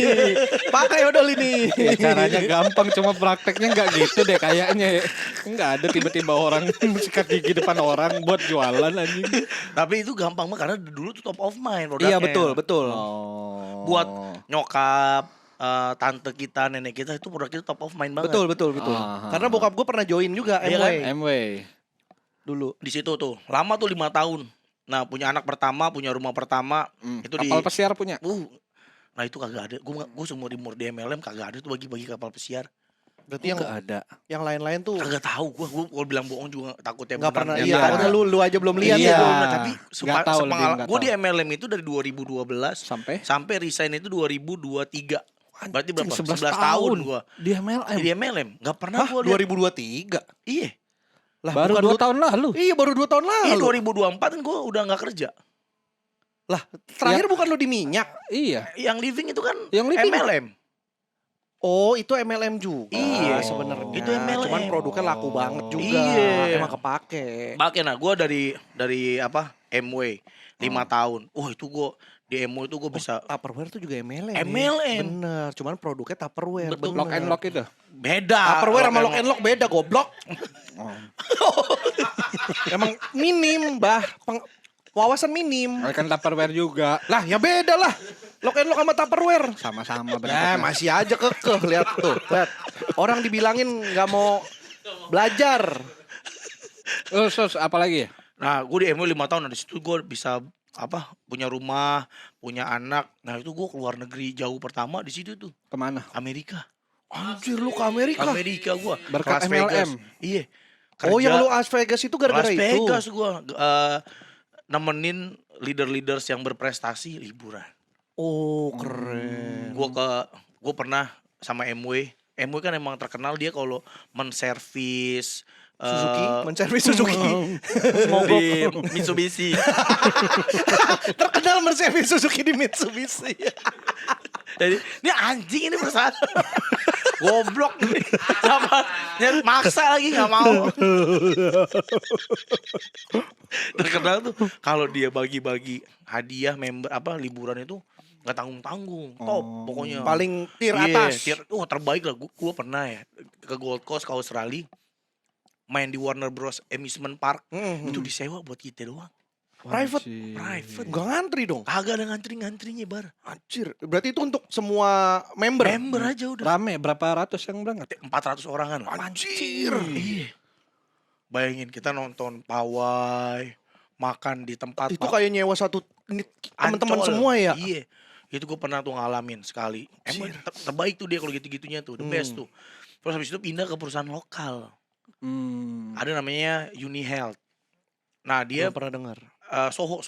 Pakai odol ini. Ya, caranya gampang, cuma prakteknya nggak gitu deh kayaknya. Nggak ada tiba-tiba orang sikat gigi depan orang buat jualan anjing. Tapi itu gampang banget karena dulu tuh top of mind Iya produknya. betul. Buat nyokap, tante kita, nenek kita itu produk itu top of mind banget. Betul. Karena bokap gue pernah join juga Iya MW kan? MW. dulu. Di situ tuh lama tuh 5 tahun. Nah punya anak pertama, punya rumah pertama itu Kapal pesiar punya. Nah itu kagak ada. Gue seumur di MLM kagak ada tuh bagi-bagi kapal pesiar. Berarti yang Nggak ada. yang lain-lain tuh Kagak tahu gue bilang bohong juga takutnya nggak pernah. beneran. Iya, takutnya lu aja belum lihat Iya. ya. Nah, tapi Nggak tahu, lebih nggak gue di tahu. MLM itu dari 2012 sampai resign itu 2023. Berarti berapa? 11 tahun gue Di MLM. di MLM. Gak pernah Hah, gue 2023. Iya. Lah, Baru bukan 2 tahun lalu. Iya, baru 2 tahun Iya lalu. 2024 kan gue udah gak kerja. Lah, terakhir bukan lu di minyak. Iya. Yang living itu kan Yang living. MLM. Oh, itu MLM juga. Iya. sebenarnya. Itu MLM. Cuman produknya laku banget juga. Iya. Emang kepake. Makanya nah gue dari MW 5 tahun. Itu gue di MW itu gue bisa Tupperware tuh juga MLM. MLM. Bener, cuman produknya Tupperware. Betul. Lock and lock itu. beda. Tupperware sama lock and lock beda, goblok. Emang minim, wawasan minim. Kan Tupperware juga. Lah, ya beda lah. Lock and lock sama Tupperware. Sama-sama Ya, bentuknya. masih aja kekeh. Lihat tuh, lihat. Orang dibilangin nggak mau belajar. Terus apa lagi? Nah gue di MW 5 tahun. Nah di situ gue bisa punya rumah, punya anak. Nah itu gue keluar negeri jauh pertama di situ tuh. Kemana? Amerika. Anjir, lu ke Amerika. Amerika gue. Berkat Las Vegas. MLM. Iya. Oh, Kerja yang lu Las Vegas itu gara-gara Las itu. Vegas gue nemenin leader-leaders yang berprestasi liburan. Oh, keren. Gue pernah sama MW. MW kan emang terkenal dia kalau menservis Suzuki, menservis Suzuki. di Mitsubishi. Terkenal menservis Suzuki di Mitsubishi. Jadi ini anjing ini perusahaan. Goblok nih. Sama maksa lagi nggak mau. Terkenal tuh kalau dia bagi-bagi hadiah member liburan itu nggak tanggung-tanggung. Top pokoknya. Paling tier Iya, atas. terbaik lah. Gua pernah ya ke Gold Coast ke Australia. Main di Warner Bros Amusement Park. Itu disewa buat kita doang. Private. Private. Gak ngantri dong. Kagak ada ngantri-ngantrinya bar. Anjir. Berarti itu untuk semua member. Member aja udah. Rame berapa ratus yang berangkat? 400 orangan. Anjir. Iya. Bayangin kita nonton pawai, makan di tempat Itu kayak nyewa satu teman-teman Ancol. semua ya. Iya. Itu gue pernah tuh ngalamin sekali. Emang terbaik tuh dia kalau gitu-gitunya tuh, the best tuh. Terus habis itu pindah ke perusahaan lokal. Ada namanya Uni Health. Nah, dia Belum pernah dengar. Soho.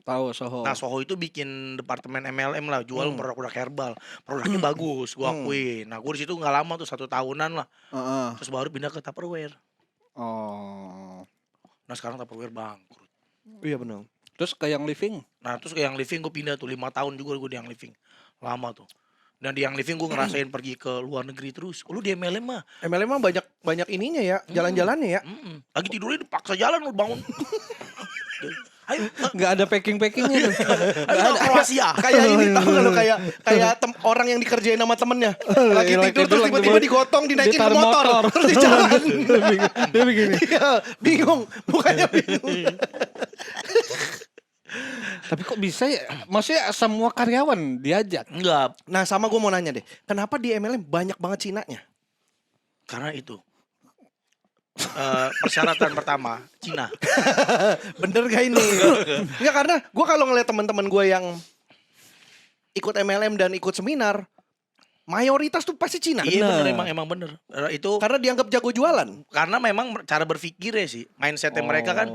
Tahu Soho. Nah, Soho itu bikin departemen MLM lah, jual produk-produk herbal. Produknya bagus, gua akuin. Nah, gua di situ nggak lama tuh 1 tahunan lah. Terus baru pindah ke Tupperware. Oh. Nah, sekarang Tupperware bangkrut. Iya benar. Terus ke yang living? Nah, terus ke yang living gue pindah tuh 5 tahun juga gue di yang living. Lama tuh. Dan di yang living gue ngerasain pergi ke luar negeri terus. Lu di MLM mah. MLM mah banyak ininya ya, jalan-jalannya ya. Lagi tidurnya dipaksa jalan lu bangun. Ayo, Nggak ada packing-packingnya tuh. ayo ke Kroasia. Kayak ini tau gak lo kayak orang yang dikerjain sama temennya lagi Lagi tidur terus tidur, tiba-tiba lagi digotong dinaikin ke ditaruh motor motor. terus di jalan. Dia begini. Iya, bingung, mukanya bingung. Tapi kok bisa ya? Maksudnya semua karyawan diajak? Enggak, Nah sama gue mau nanya deh, kenapa di MLM banyak banget Cinanya? karena itu. Persyaratan pertama, Cina. Bener gak ini? Enggak, karena gue kalau ngeliat teman-teman gue yang ikut MLM dan ikut seminar, mayoritas tuh pasti Cina. Iya bener, emang bener. Itu Karena dianggap jago jualan. karena memang cara berpikirnya sih, mindsetnya mereka kan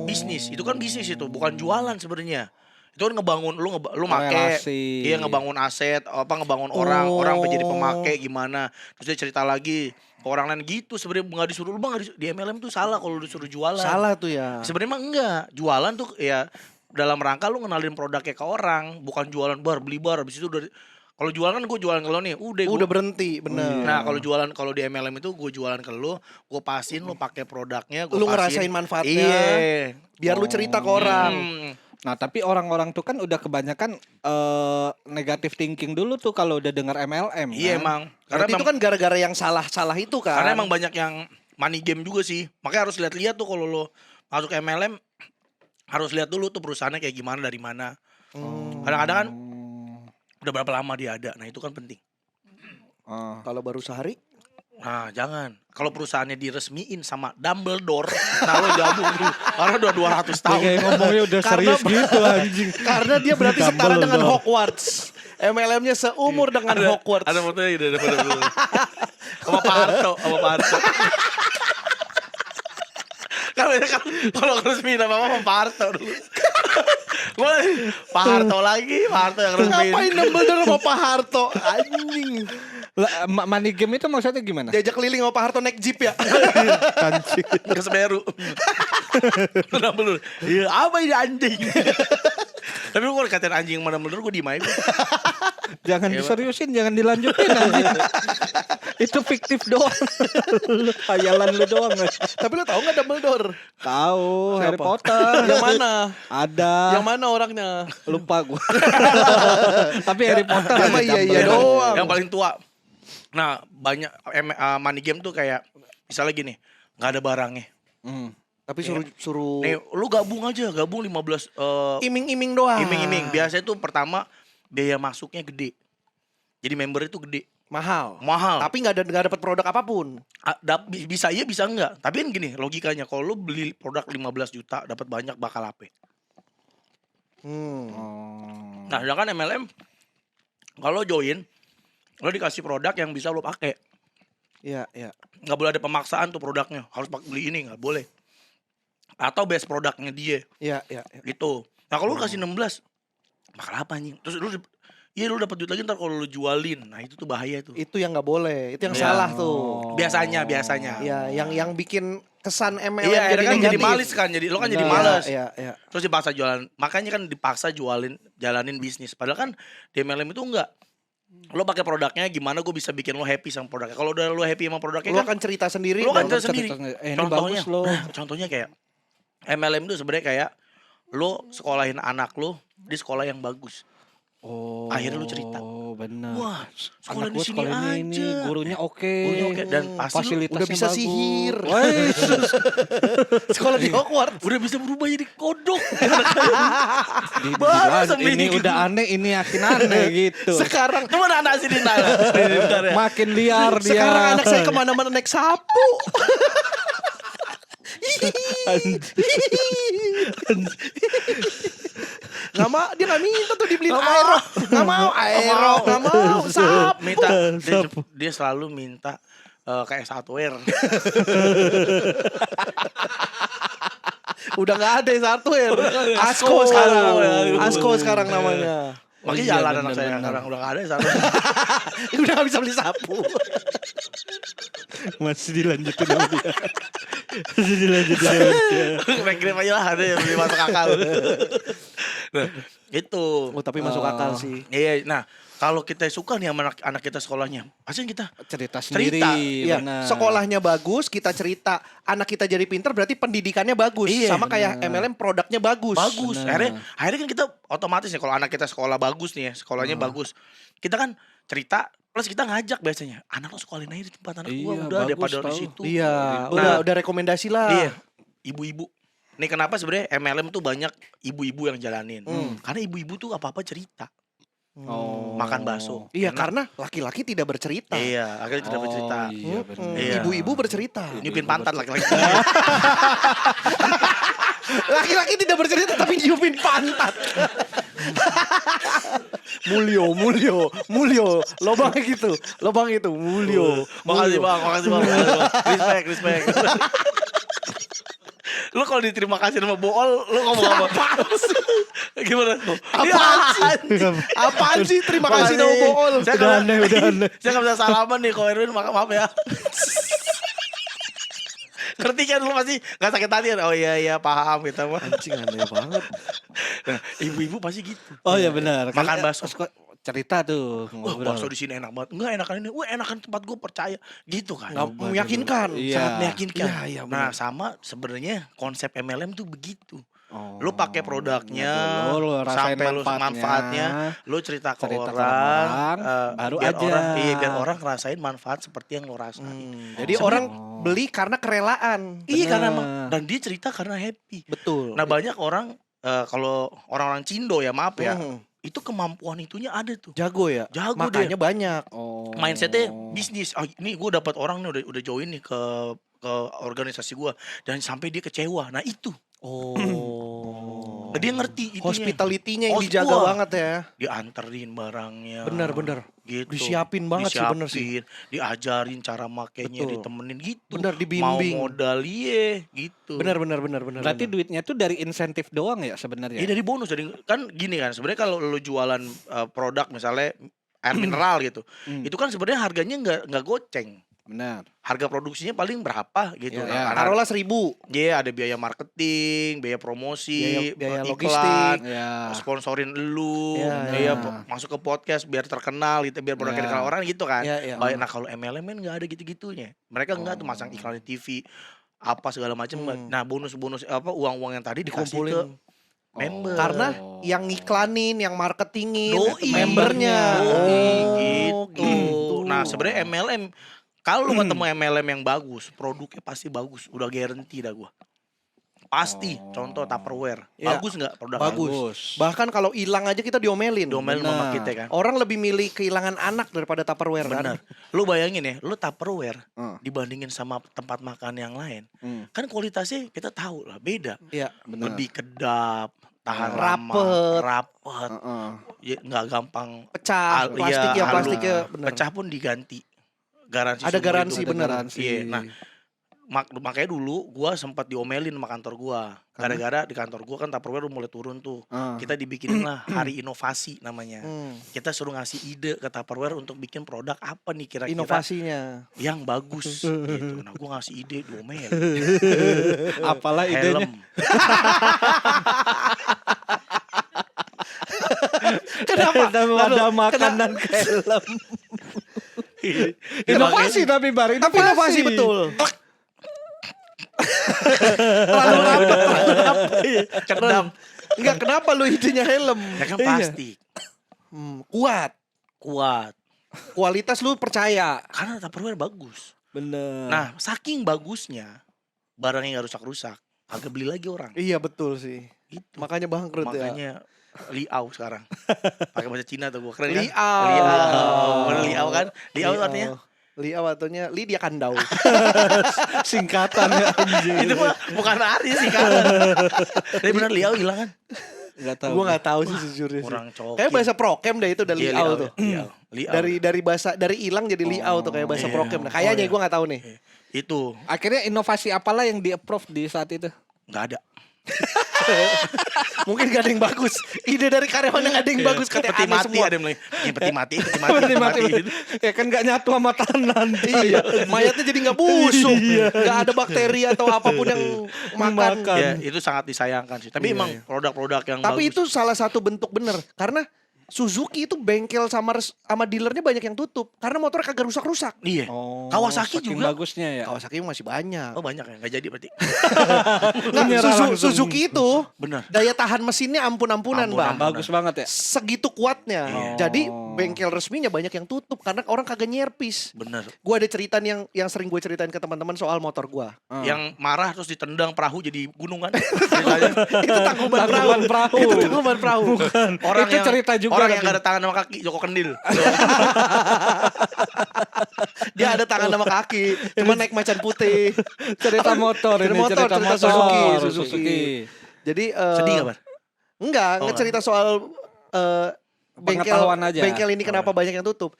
bisnis. Itu kan bisnis itu, bukan jualan sebenarnya. Itu kan ngebangun lu make, Relasi. iya ngebangun aset, ngebangun orang menjadi pemakai gimana. Terus dia cerita lagi ke orang lain gitu. Sebenarnya nggak disuruh lu bang di MLM tuh salah kalau disuruh jualan. Salah tuh ya. Sebenarnya mah enggak. Jualan tuh ya dalam rangka lu ngenalin produknya ke orang, bukan jualan beli bar habis itu udah. Kalau jualan kan gue jualan ke lo nih, Udah berhenti, bener. Nah kalau di MLM itu gue jualan ke lo, gue pasin lo pakai produknya, gue Lu ngerasain manfaatnya. Iya. Biar lu cerita ke orang. Nah tapi orang-orang tuh kan udah kebanyakan negative thinking dulu tuh kalau udah dengar MLM. Iya kan? emang. Karena itu kan gara-gara yang salah-salah itu kan. Karena emang banyak yang money game juga sih. Makanya harus lihat-lihat tuh kalau lo masuk MLM harus lihat dulu tuh perusahaannya kayak gimana, dari mana. Kadang-kadang kan udah berapa lama dia ada. Nah, itu kan penting. Kalau baru sehari, Nah, jangan. Kalau perusahaannya diresmiin sama Dumbledore, nah lo gabung dulu. Karena udah 200 tahun. Kayak ngomongnya udah serius gitu anjing. karena dia berarti setara dengan Dumbledore. Hogwarts. MLM-nya seumur dengan Hogwarts. Ada fotonya gitu, ada foto dulu. Sama Pak Harto. Kalau resmi nama Pak Harto dulu. Gue Pak Harto yang resmi. Ngapain Dumbledore sama Pak Harto? Anjing. Money game itu maksudnya gimana? Diajak keliling sama Pak Harto naik jeep ya. Ke Semeru. Dumbledore. Iya, apa ini anjing? Tapi gue kalau katain anjing sama Dumbledore gue diem aja. Jangan diseriusin, jangan dilanjutin anjing. Itu fiktif doang. Hayalan lu doang. Tapi lu tahu nggak Dumbledore? Tahu Harry Siapa? Potter. Yang mana? Ada. Yang mana orangnya? Lupa gua. Tapi Harry Potter. Emang ada iya Dumbledore. doang. Yang paling tua. Nah, banyak money game tuh kayak misalnya gini, nggak ada barangnya. Tapi suruh Nih, lu gabung 15 iming-iming doang. iming-iming. Biasanya tuh pertama biaya masuknya gede. Jadi member itu gede, Mahal. Tapi Tapi nggak dapat produk apapun. bisa iya bisa enggak. Tapi kan gini logikanya, kalau lu beli produk 15 juta dapat banyak bakal apa? Nah, sedangkan MLM kalau join lo dikasih produk yang bisa lo pakai. Iya, iya. Nggak boleh ada pemaksaan tuh produknya. Harus beli ini, nggak boleh. Atau base produknya dia. Iya, iya. Gitu. Nah kalau lu kasih 16, bakal apa anjing? Terus lu Iya lu dapat duit lagi ntar kalau lu jualin. Nah itu tuh bahaya tuh. Itu yang nggak boleh, itu yang Iya. salah tuh. Biasanya. Iya, yang bikin kesan MLM Iya, jadi akhirnya kan jadi negatif. malis kan. Jadi lo kan jadi Benar. males. Iya. Terus dipaksa jualan. Makanya kan dipaksa jalanin bisnis. Padahal kan di MLM itu enggak. Lo pakai produknya gimana gue bisa bikin lo happy sama produknya. Kalau udah lo happy sama produknya Lu kan akan cerita sendiri. lo kan dan- cerita sendiri. Ini bagus loh. Contohnya kayak MLM itu sebenarnya kayak lo sekolahin anak lo di sekolah yang bagus. Oh. Akhirnya lu cerita. Benar. Wah, Anak sekolah di gua sini sekolah ini, aja. gurunya oke. Gurunya oke, dan pasti lu fasilitasnya udah bisa bagus. sihir. Woi, Sekolah di Hogwarts. Udah bisa berubah jadi kodok. dibilang, seminggu. ini udah aneh, ini yakin aneh gitu. Sekarang Cuma anak sini Nala. Bentar ya. Makin liar dia. sekarang anak saya kemana-mana naik sapu. Nggak mau, dia nggak minta tuh dibeliin aero. Nggak mau aero, nggak mau sapu. Minta dia selalu minta kayak hardware. Udah nggak ada satu ya. Asko sekarang. Asko sekarang namanya. Makanya iya, jalan anak bener, saya bener. sekarang udah gak ada satu. Udah nggak bisa beli sapu. Masih dilanjutin sama dia. Masih dilanjutin sama dia. Kirim aja lah ada yang beli masuk akal. Nah, itu. Oh, tapi masuk akal sih. Iya, nah kalau kita suka nih sama anak kita sekolahnya, pasti kita Cerita sendiri. Iya, benar. sekolahnya bagus, kita cerita anak kita jadi pinter berarti pendidikannya bagus. Iya, sama kayak MLM produknya bagus. bagus. Benar. Akhirnya kan kita otomatis nih kalau anak kita sekolah bagus nih ya, sekolahnya bagus. Kita kan cerita plus kita ngajak biasanya, anak lo sekolahin aja di tempat anak gua Iya, udah bagus daripada di tau. situ. Iya, Nah, udah rekomendasi lah. Iya, ibu-ibu. Nih kenapa sebenarnya MLM tuh banyak ibu-ibu yang jalanin. Karena ibu-ibu tuh apa-apa cerita. Oh. Makan bakso. Iya, Enak. karena laki-laki tidak bercerita. Iya, akhirnya tidak bercerita. Iya, benar. Iya. Ibu-ibu bercerita. Nyupin pantat laki-laki. Laki-laki tidak bercerita tapi nyupin pantat. Mulyo. Lobang gitu. Mulyo. Makasih bang. Respect. Lu kalau diterima kasih sama Bool, lu ngomong apa? Gimana? Apaan sih terima kasih dong Bool. Udah aneh. Saya gak bisa salaman nih kalau Erwin, maaf ya. Ngerti kan lu pasti gak sakit hati kan? Oh iya paham kita mah. Anjing aneh banget. Nah, ibu-ibu pasti gitu. Oh iya benar. Makan Kan, bakso. cerita tuh. Wah, ngobrol. bakso di sini enak banget. Enggak enakan ini. Wah, enakan tempat gue percaya. Gitu kan. Nggak meyakinkan. Iya. Sangat meyakinkan. Iya, nah, benar. sama sebenarnya konsep MLM tuh begitu. Oh. Lu pakai produknya, Lu rasain sampai lu manfaatnya, lu cerita ke Cerita ke orang, orang, baru biar aja. biar orang ngerasain manfaat seperti yang lu rasain. Jadi orang beli karena kerelaan. Iya, karena Bener. emang dan dia cerita karena happy. Betul. Nah, banyak orang kalau orang-orang Cindo ya, maaf ya, Hmm. itu kemampuan itunya ada tuh. Jago ya. Jago Makanya banyak. Oh. Mindsetnya bisnis. Oh, ini gue dapat orang nih udah join nih ke organisasi gue dan sampai dia kecewa. Nah itu Oh. dia ngerti itunya. Hospitality-nya yang Oh, dijaga wah. banget ya. Dianterin barangnya. Bener. Gitu. Disiapin banget sih, bener sih. Diajarin cara makainya, Betul. ditemenin gitu. Bener, dibimbing. Mau modal iya gitu. Benar. Berarti duitnya tuh dari insentif doang ya sebenarnya? Iya dari bonus, dari kan gini kan sebenarnya kalau lu jualan produk misalnya air mineral gitu, itu kan sebenarnya harganya nggak goceng. Benar. Harga produksinya paling berapa gitu. Iya, Nah, karena Taruhlah 1.000. iya ada biaya marketing, biaya promosi, Biaya iklan, logistik. Ya. sponsorin lu, Iya, biaya iya. masuk ke podcast biar terkenal gitu, biar produknya Iya. dikenal orang gitu kan. Iya. Nah kalau MLM kan nggak ada gitu-gitunya. Mereka nggak tuh masang iklan di TV apa segala macam. Nah bonus-bonus apa uang-uang yang tadi dikasih ke Dikumpulin. member. Karena yang ngiklanin, yang marketingin, Doi. membernya. Gitu. Nah sebenarnya MLM kalau lu ketemu MLM yang bagus, produknya pasti bagus, udah guarantee dah gua. Pasti. Contoh Tupperware, Iya. bagus nggak produk? Bagus. Bahkan kalau hilang aja kita diomelin. Domain mama Benar. kita kan. Orang lebih milih kehilangan anak daripada Tupperware kan. Bener. Lu bayangin ya, lu Tupperware Hmm. dibandingin sama tempat makan yang lain, Hmm. kan kualitasnya kita tahu lah beda. Iya. Benar. Lebih kedap, tahan lama, Rapet. rapet, Heeh. ya, nggak gampang. Pecah, Iya, plastiknya bener. pecah pun diganti. Garansi Ada seumur garansi hidup. bener. Garansi. Iya, nah makanya dulu gua sempat diomelin sama kantor gua. Gara-gara di kantor gua kan Tupperware udah mulai turun tuh. Kita dibikinin lah hari inovasi namanya. Kita suruh ngasih ide ke Tupperware untuk bikin produk apa nih kira-kira Inovasinya. yang bagus gitu. Nah, gua ngasih ide diomelin. Apalah idenya? Helm. Kenapa? Ada makanan ke helm. Inovasi tapi Bar, Tapi inovasi betul. Terlalu lambat. Kedap. Enggak, kenapa lu idenya helm? Ya kan plastik. Kuat. Kuat. Kualitas lu percaya. Karena Tupperware bagus. Bener. Nah, saking bagusnya barangnya nggak rusak-rusak, agak beli lagi orang. Iya betul sih. Gitu. Makanya bangkrut ya. Makanya Liao sekarang. Pakai bahasa Cina tuh gua keren kan? Liao. Bener Liao kan? Liao itu artinya Liao artinya Lydia Kandau. Singkatan ya anjing. itu mah bukan arti sih kan. Tapi bener Liao hilang kan? Enggak tahu. Gue nggak tahu sih sejujurnya sih. Orang cokil. Kayak bahasa prokem deh itu dari Iya, Liao tuh. Liao. Liao. Dari bahasa dari hilang jadi Liao tuh kayak bahasa iya. prokem. Nah, kayaknya iya. gue nggak tahu nih. Itu Akhirnya inovasi apalah yang di-approve di saat itu? nggak ada. Mungkin gak ada yang bagus. Ide dari karyawan yang ada yang bagus katanya Peti aneh mati semua. ada yang bilang, "Ini peti mati, peti mati, Mati peti mati. mati." Ya kan gak nyatu sama tanah. Iya, mayatnya jadi nggak busuk, nggak ada bakteri atau apapun yang makan. Ya, itu sangat disayangkan sih. Tapi emang produk-produk yang Tapi bagus. itu salah satu bentuk bener karena Suzuki itu bengkel sama dealernya banyak yang tutup karena motor kagak rusak-rusak. Iya. Oh, Kawasaki saking juga. bagusnya ya. Kawasaki masih banyak. Oh banyak ya, nggak jadi berarti. Nggak, Menyerah langsung. Suzuki itu Bener. daya tahan mesinnya ampun-ampunan, Bang. Bagus banget ya. Segitu kuatnya. Iya. Jadi bengkel resminya banyak yang tutup karena orang kagak nyerpis. Bener. Gua ada cerita yang sering gue ceritain ke teman-teman soal motor gua. Yang marah terus ditendang perahu jadi gunung kan. Ceritanya. Itu tangkuban Tangkuban perahu. Itu tangkuban perahu. Bukan. Orang Itu yang cerita juga orang yang tapi. gak ada tangan sama kaki Joko Kendil. Dia ada tangan sama kaki, cuma naik macan putih. Cerita motor ini, cerita motor. Suzuki. Jadi Sedih gak, Bar? Enggak Oh, cerita soal bengkel Pengetahuan aja. bengkel ini kenapa banyak yang tutup.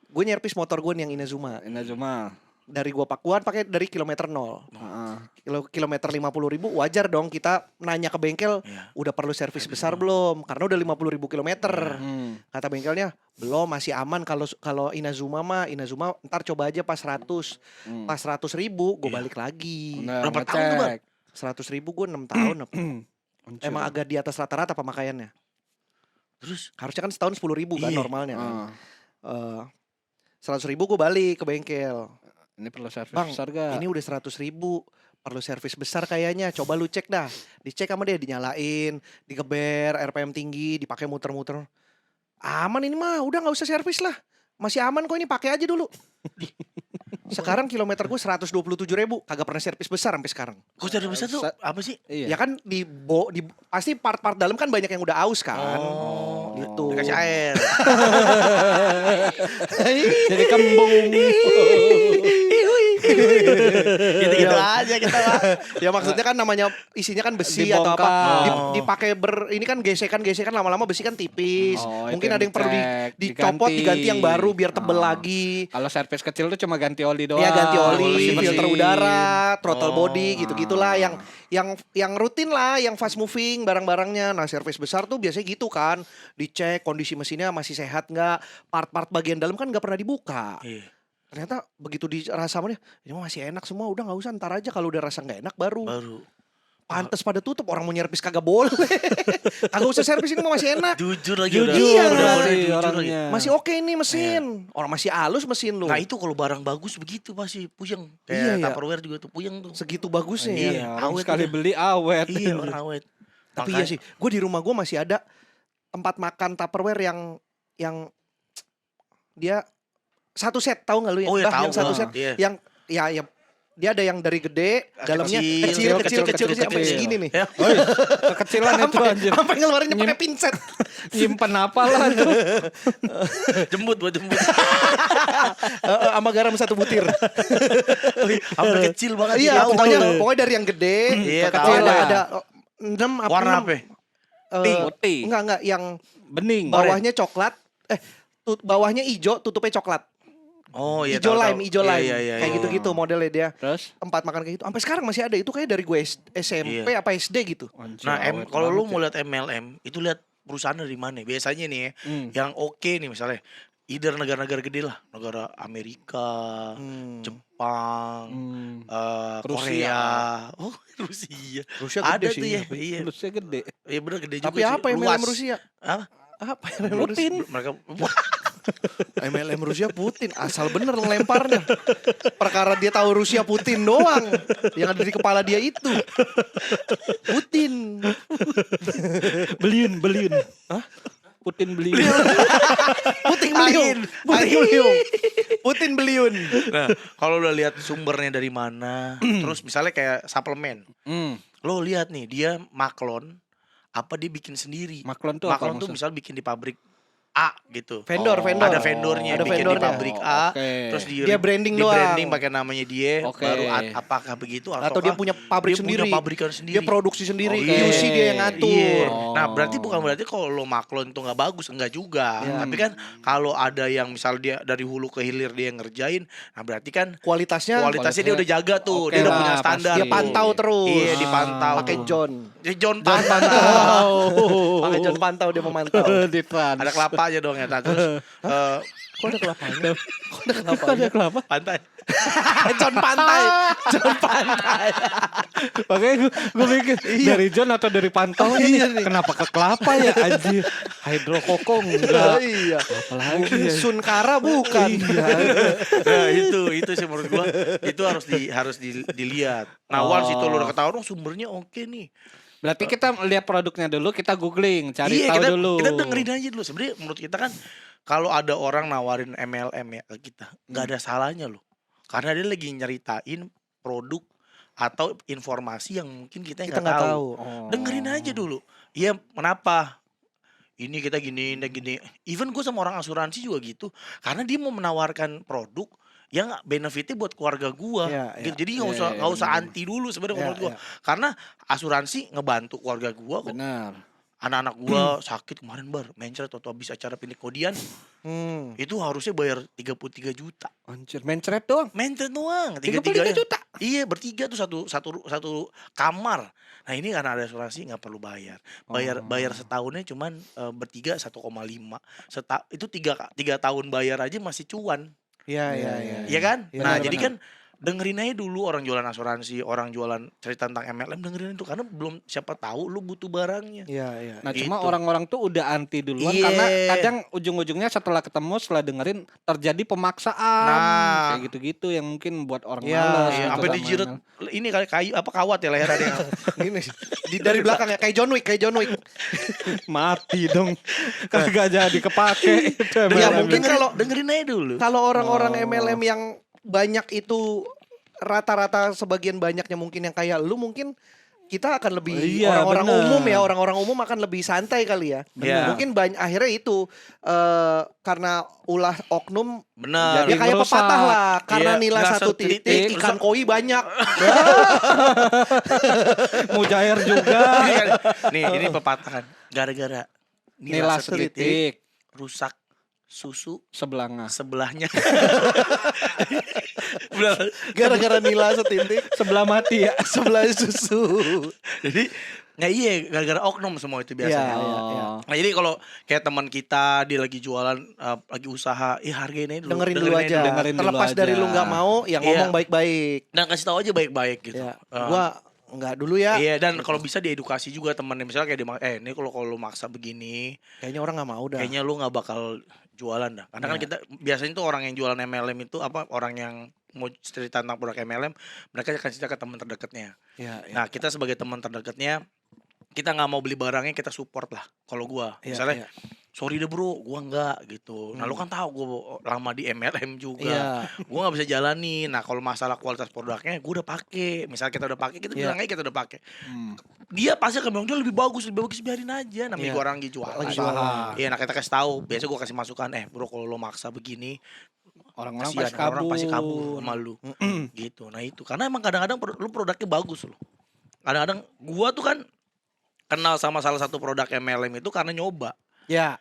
Gue nyerpis motor gue yang Inazuma. Inazuma. Dari gua Pakuan pakai dari kilometer 0. Kilometer 50.000 wajar dong kita nanya ke bengkel Iya. udah perlu servis besar belum karena udah 50.000 kilometer. Kata bengkelnya belum, masih aman kalau Inazuma ntar coba aja pas 100. Pas 100.000 gue balik lagi. Berapa tahun tuh, Bang? 100.000 gue 6 tahun apa. Emang agak di atas rata-rata pemakaiannya. Terus Harusnya kan setahun 10.000 kan Iya. normalnya kan. 100.000 gue balik ke bengkel. Ini perlu servis Bang, besar gak? ini udah 100.000, perlu servis besar kayaknya. Coba lu cek dah. Dicek sama dia, dinyalain, digeber, RPM tinggi, dipakai muter-muter. Aman ini mah, udah nggak usah servis lah. Masih aman kok ini, pakai aja dulu. Sekarang kilometer gue 127.000, kagak pernah servis besar sampai sekarang. kok jadi besar tuh apa sih? Iya. Ya kan pasti part-part dalam kan banyak yang udah aus kan. Oh, Gitu. dikasih air. Jadi kembung. Gitu-gitu aja kita mah. Ya maksudnya kan namanya isinya kan besi atau apa. Dibongkar. Dipakai ini kan gesekan lama-lama besi kan tipis. Oh, Mungkin itu ada yang perlu dicek, dicopot, diganti yang baru biar tebel lagi. Kalau servis kecil tuh cuma ganti oli doang. Ya ganti oli, Bersih-bersihin. filter udara, throttle Oh. body gitu-gitulah yang rutin lah, yang fast moving barang-barangnya. Nah, servis besar tuh biasanya gitu kan. Dicek kondisi mesinnya masih sehat nggak, part-part bagian dalam kan nggak pernah dibuka. Iya. Ternyata begitu dirasa sama dia, ini mah masih enak semua, udah nggak usah, ntar aja kalau udah rasa nggak enak baru. Baru. Pantes pada tutup, orang mau nyerpis kagak boleh. Kagak usah servis, ini mah masih enak. Jujur lagi Jujur Iya. udah berarti jujur orangnya. lagi. Masih oke ini mesin. Orang masih halus mesin lu. Nah itu kalau barang bagus begitu pasti puyeng. Iya, Kayak iya. Tupperware juga tuh puyeng tuh. Segitu bagusnya Iya, ya. orang awet sekali udah. beli awet. Iya orang awet. Tapi Makanya- iya sih, gue di rumah gue masih ada tempat makan Tupperware yang dia satu set, tahu nggak lu ya? Oh, iya, Bah, tahu yang satu gua. set, Iya. yang ya dia ada yang dari gede, dalamnya Kecil, kecil, sampai kecil. segini nih. Ya. Oi, kekecilan itu anjir. Sampai ngeluarinnya pakai pinset. Nyimpen apa lah itu. Jembut buat jembut. Sama garam 1 butir. Hampir kecil banget. Iya, Tahu, pokoknya tahu. pokoknya dari yang gede Iya, ke tahu kecil lah. ada 6 apa? Warna 6, apa? Pink, putih. Enggak yang Bening. bawahnya coklat, bawahnya hijau, tutupnya coklat. Oh iya, Ijo tahu-tahu. lime, ijo Iya, lime. iya, iya, Kayak iya. gitu-gitu modelnya dia. Terus? Tempat makan kayak gitu. Sampai sekarang masih ada. Itu kayak dari gue SMP apa SD gitu. Anjir, Nah, awet kalau lu banget mau ya. lihat MLM, itu lihat perusahaan dari mana. Biasanya nih ya, Hmm. yang oke nih misalnya, either negara-negara gede lah, negara Amerika, Jepang, Hmm. Korea, Rusia. oh Rusia, Rusia ada gede tuh sih. ya, iya, Rusia gede. iya bener gede juga Tapi sih, apa luas. MLM Rusia? Hah? Apa MLM Rusia? Putin. Mereka MLM Rusia Putin. Asal bener ngelemparnya. Perkara dia tahu Rusia Putin doang. Yang ada di kepala dia itu. Putin. Beliun. Hah? Putin beliun. Putin beliung. Putin beliung. Putin beliun. Nah, kalau udah lihat sumbernya dari mana, terus misalnya kayak suplemen, Hmm. lo lihat nih dia maklon, apa dia bikin sendiri. Maklon tuh apa Maklon tuh maksud? misal bikin di pabrik A gitu. Vendor. Ada vendornya Ada bikin di vendornya. pabrik A, Oke. terus Dia branding di doang. branding pakai namanya dia, Oke. baru apakah begitu Atau dia punya pabrik dia sendiri. punya pabrikan sendiri. Dia produksi sendiri. Oke. QC dia yang ngatur. Iya. Oh. Nah, berarti bukan berarti kalau lo maklon itu nggak bagus, enggak juga. Ya. Tapi kan kalau ada yang misal dia dari hulu ke hilir dia yang ngerjain, nah berarti kan Kualitasnya kualitasnya dia udah jaga tuh, Oke dia udah lah, punya standar. pasti. dia pantau terus. Iya, dipantau. Pakai tuh. John. John John pantau. pantau. Pakai John pantau dia memantau. Di trans. Ada kelapa aja dong ya. Nah, terus Kok ada kelapanya? Kok ada kelapa? pantai. John pantai. John pantai. Makanya gue mikir dari John atau dari pantau Iya ini nih. kenapa ke kelapa ya anjir. Hidrokokong enggak. Iya. Apalagi ya. Sunkara bukan. Nah, itu sih menurut gua itu harus dilihat. Nah, once itu lo udah ketahuan sumbernya oke nih. Berarti kita lihat produknya dulu, kita googling, cari Iya, tahu dulu. kita dengerin aja dulu. Sebenarnya menurut kita kan kalau ada orang nawarin MLM ya ke kita, nggak ada salahnya loh. Karena dia lagi nyeritain produk atau informasi yang mungkin kita Kita nggak nggak tahu. tahu. Oh. Dengerin aja dulu. Iya, kenapa? Ini kita gini. Even gue sama orang asuransi juga gitu. Karena dia mau menawarkan produk yang benefitnya buat keluarga gue. Iya, iya. Jadi nggak usah anti dulu sebenarnya Iya, menurut gue. iya. Karena asuransi ngebantu keluarga gue kok. Benar. Anak-anak gua sakit kemarin mencret atau habis acara pindik kodian itu harusnya bayar 33 juta. Anjir, mencret doang. Mencret doang 33 juta. Iya, bertiga tuh satu kamar. Nah, ini karena ada asuransi nggak perlu bayar. Bayar setahunnya cuman bertiga 1,5. Itu tiga tahun bayar aja masih cuan. Iya. Iya kan? Iya, Nah, benar, jadi benar. kan dengerin aja dulu orang jualan asuransi, orang jualan cerita tentang MLM, dengerin itu karena belum siapa tahu lu butuh barangnya. Iya. Nah, cuma Gitu. orang-orang tuh udah anti duluan Iya. karena kadang ujung-ujungnya setelah ketemu, setelah dengerin terjadi pemaksaan. Nah. Kayak gitu-gitu yang mungkin buat orang Iya, malas. Iya, gitu sampai sama dijiret MLM. ini kali kayu apa kawat ya lehernya. Gini. Dari belakang ya kayak John Wick. Mati dong. Kagak jadi kepake. Itu Ya, MLM. mungkin kalau dengerin aja dulu. kalau orang-orang Oh. MLM yang banyak itu rata-rata sebagian banyaknya mungkin yang kayak lu mungkin kita akan lebih Iya, orang-orang benar. umum ya orang-orang umum akan lebih santai kali ya. Benar. Mungkin banyak akhirnya itu karena ulah oknum Benar. Jadi ya kayak merusak. pepatah lah karena Iya, nilai nggak satu satu titik, titik ikan rusak. koi banyak. Mujair juga. Ini pepatah kan. Gara-gara Nilai setitik rusak susu sebelanga. sebelahnya. Gara-gara nilai setitik Sebelah mati ya. sebelah susu. Jadi nggak iya gara-gara oknum semua itu biasanya. Iya, iya. Nah, jadi kalau kayak teman kita dia lagi jualan lagi usaha, hargain aja dulu. Dengerin dulu aja. dengerin dulu Terlepas dari aja. lu nggak mau ya ngomong Iya. baik-baik. Dan kasih tahu aja baik-baik gitu. Ya. Gua nggak dulu ya. Iya, dan kalau bisa diedukasi juga temennya, misalnya kayak ini kalau lu maksa begini, Kayaknya orang nggak mau dah. kayaknya lu nggak bakal jualan dah. Karena kan kita biasanya tuh orang yang jualan MLM itu orang yang mau cerita tentang produk MLM, mereka akan cerita ke teman terdekatnya. Ya, ya. Nah, kita sebagai teman terdekatnya, kita nggak mau beli barangnya, kita support lah. Kalau gua, Iya, misalnya, iya. sorry deh bro, gua nggak gitu. Nah, lu kan tahu gua lama di MLM juga, Iya. gua nggak bisa jalani. Nah, kalau masalah kualitas produknya, gua udah pakai. Misalnya kita udah pakai, kita Iya. bilang aja kita udah pakai. Dia pasti akan bilang, lebih bagus, biarin aja. Namanya Iya. gua orang lagi jualan. Lagi jualan. Iya, nah kita kasih tahu. Biasa gua kasih masukan, bro kalau lo maksa begini, Orang-orang kasihan, pasti kabur. orang pasti kabur sama lu. Gitu. Nah itu, karena emang kadang-kadang lu produknya bagus loh. Kadang-kadang gua tuh kan kenal sama salah satu produk MLM itu karena nyoba. Ya.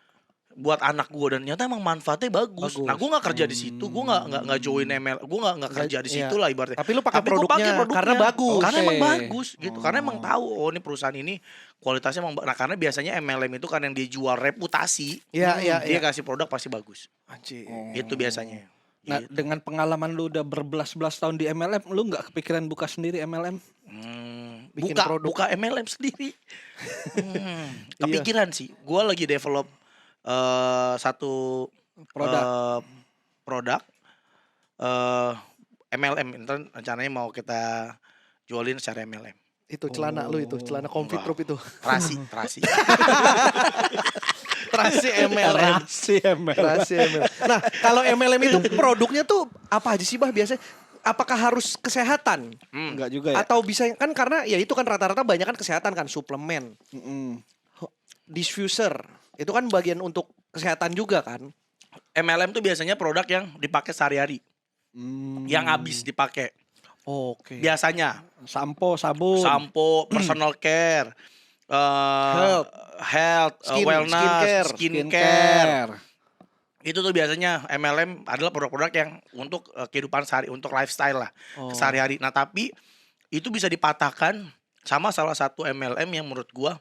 buat anak gue dan ternyata emang manfaatnya bagus. Nah gue nggak kerja di situ, gue nggak join ML, gue nggak kerja di situ lah ibaratnya. Tapi lu pakai Tapi gua produknya, karena bagus. karena emang Oke. bagus gitu, karena emang tahu oh ini perusahaan ini kualitasnya emang. Nah karena biasanya MLM itu kan yang dijual reputasi, Iya. dia kasih produk pasti bagus. Anjing. Itu biasanya. Nah, Gitu. dengan pengalaman lu udah berbelas-belas tahun di MLM, lu nggak kepikiran buka sendiri MLM? Bikin buka produk. buka MLM sendiri. Kepikiran sih. Gue lagi develop satu Produk. produk MLM. Ntar rencananya mau kita jualin secara MLM. Itu celana lu itu, celana comfy Enggak. troop itu. Terasi. Terasi MLM. Terasi MLM. Nah, kalau MLM itu produknya tuh apa aja sih Bah biasanya? Apakah harus kesehatan? Enggak juga ya? Atau bisa kan karena ya itu kan rata-rata banyak kan kesehatan kan, suplemen, Mm-mm. diffuser. Itu kan bagian untuk kesehatan juga kan? MLM tuh biasanya produk yang dipakai sehari-hari, yang habis dipakai. Oke. Biasanya Sampo, sabun. sampo, personal care, health, wellness, skincare. Itu tuh biasanya MLM adalah produk-produk yang untuk kehidupan sehari, untuk lifestyle lah, sehari-hari. Nah tapi itu bisa dipatahkan sama salah satu MLM yang menurut gua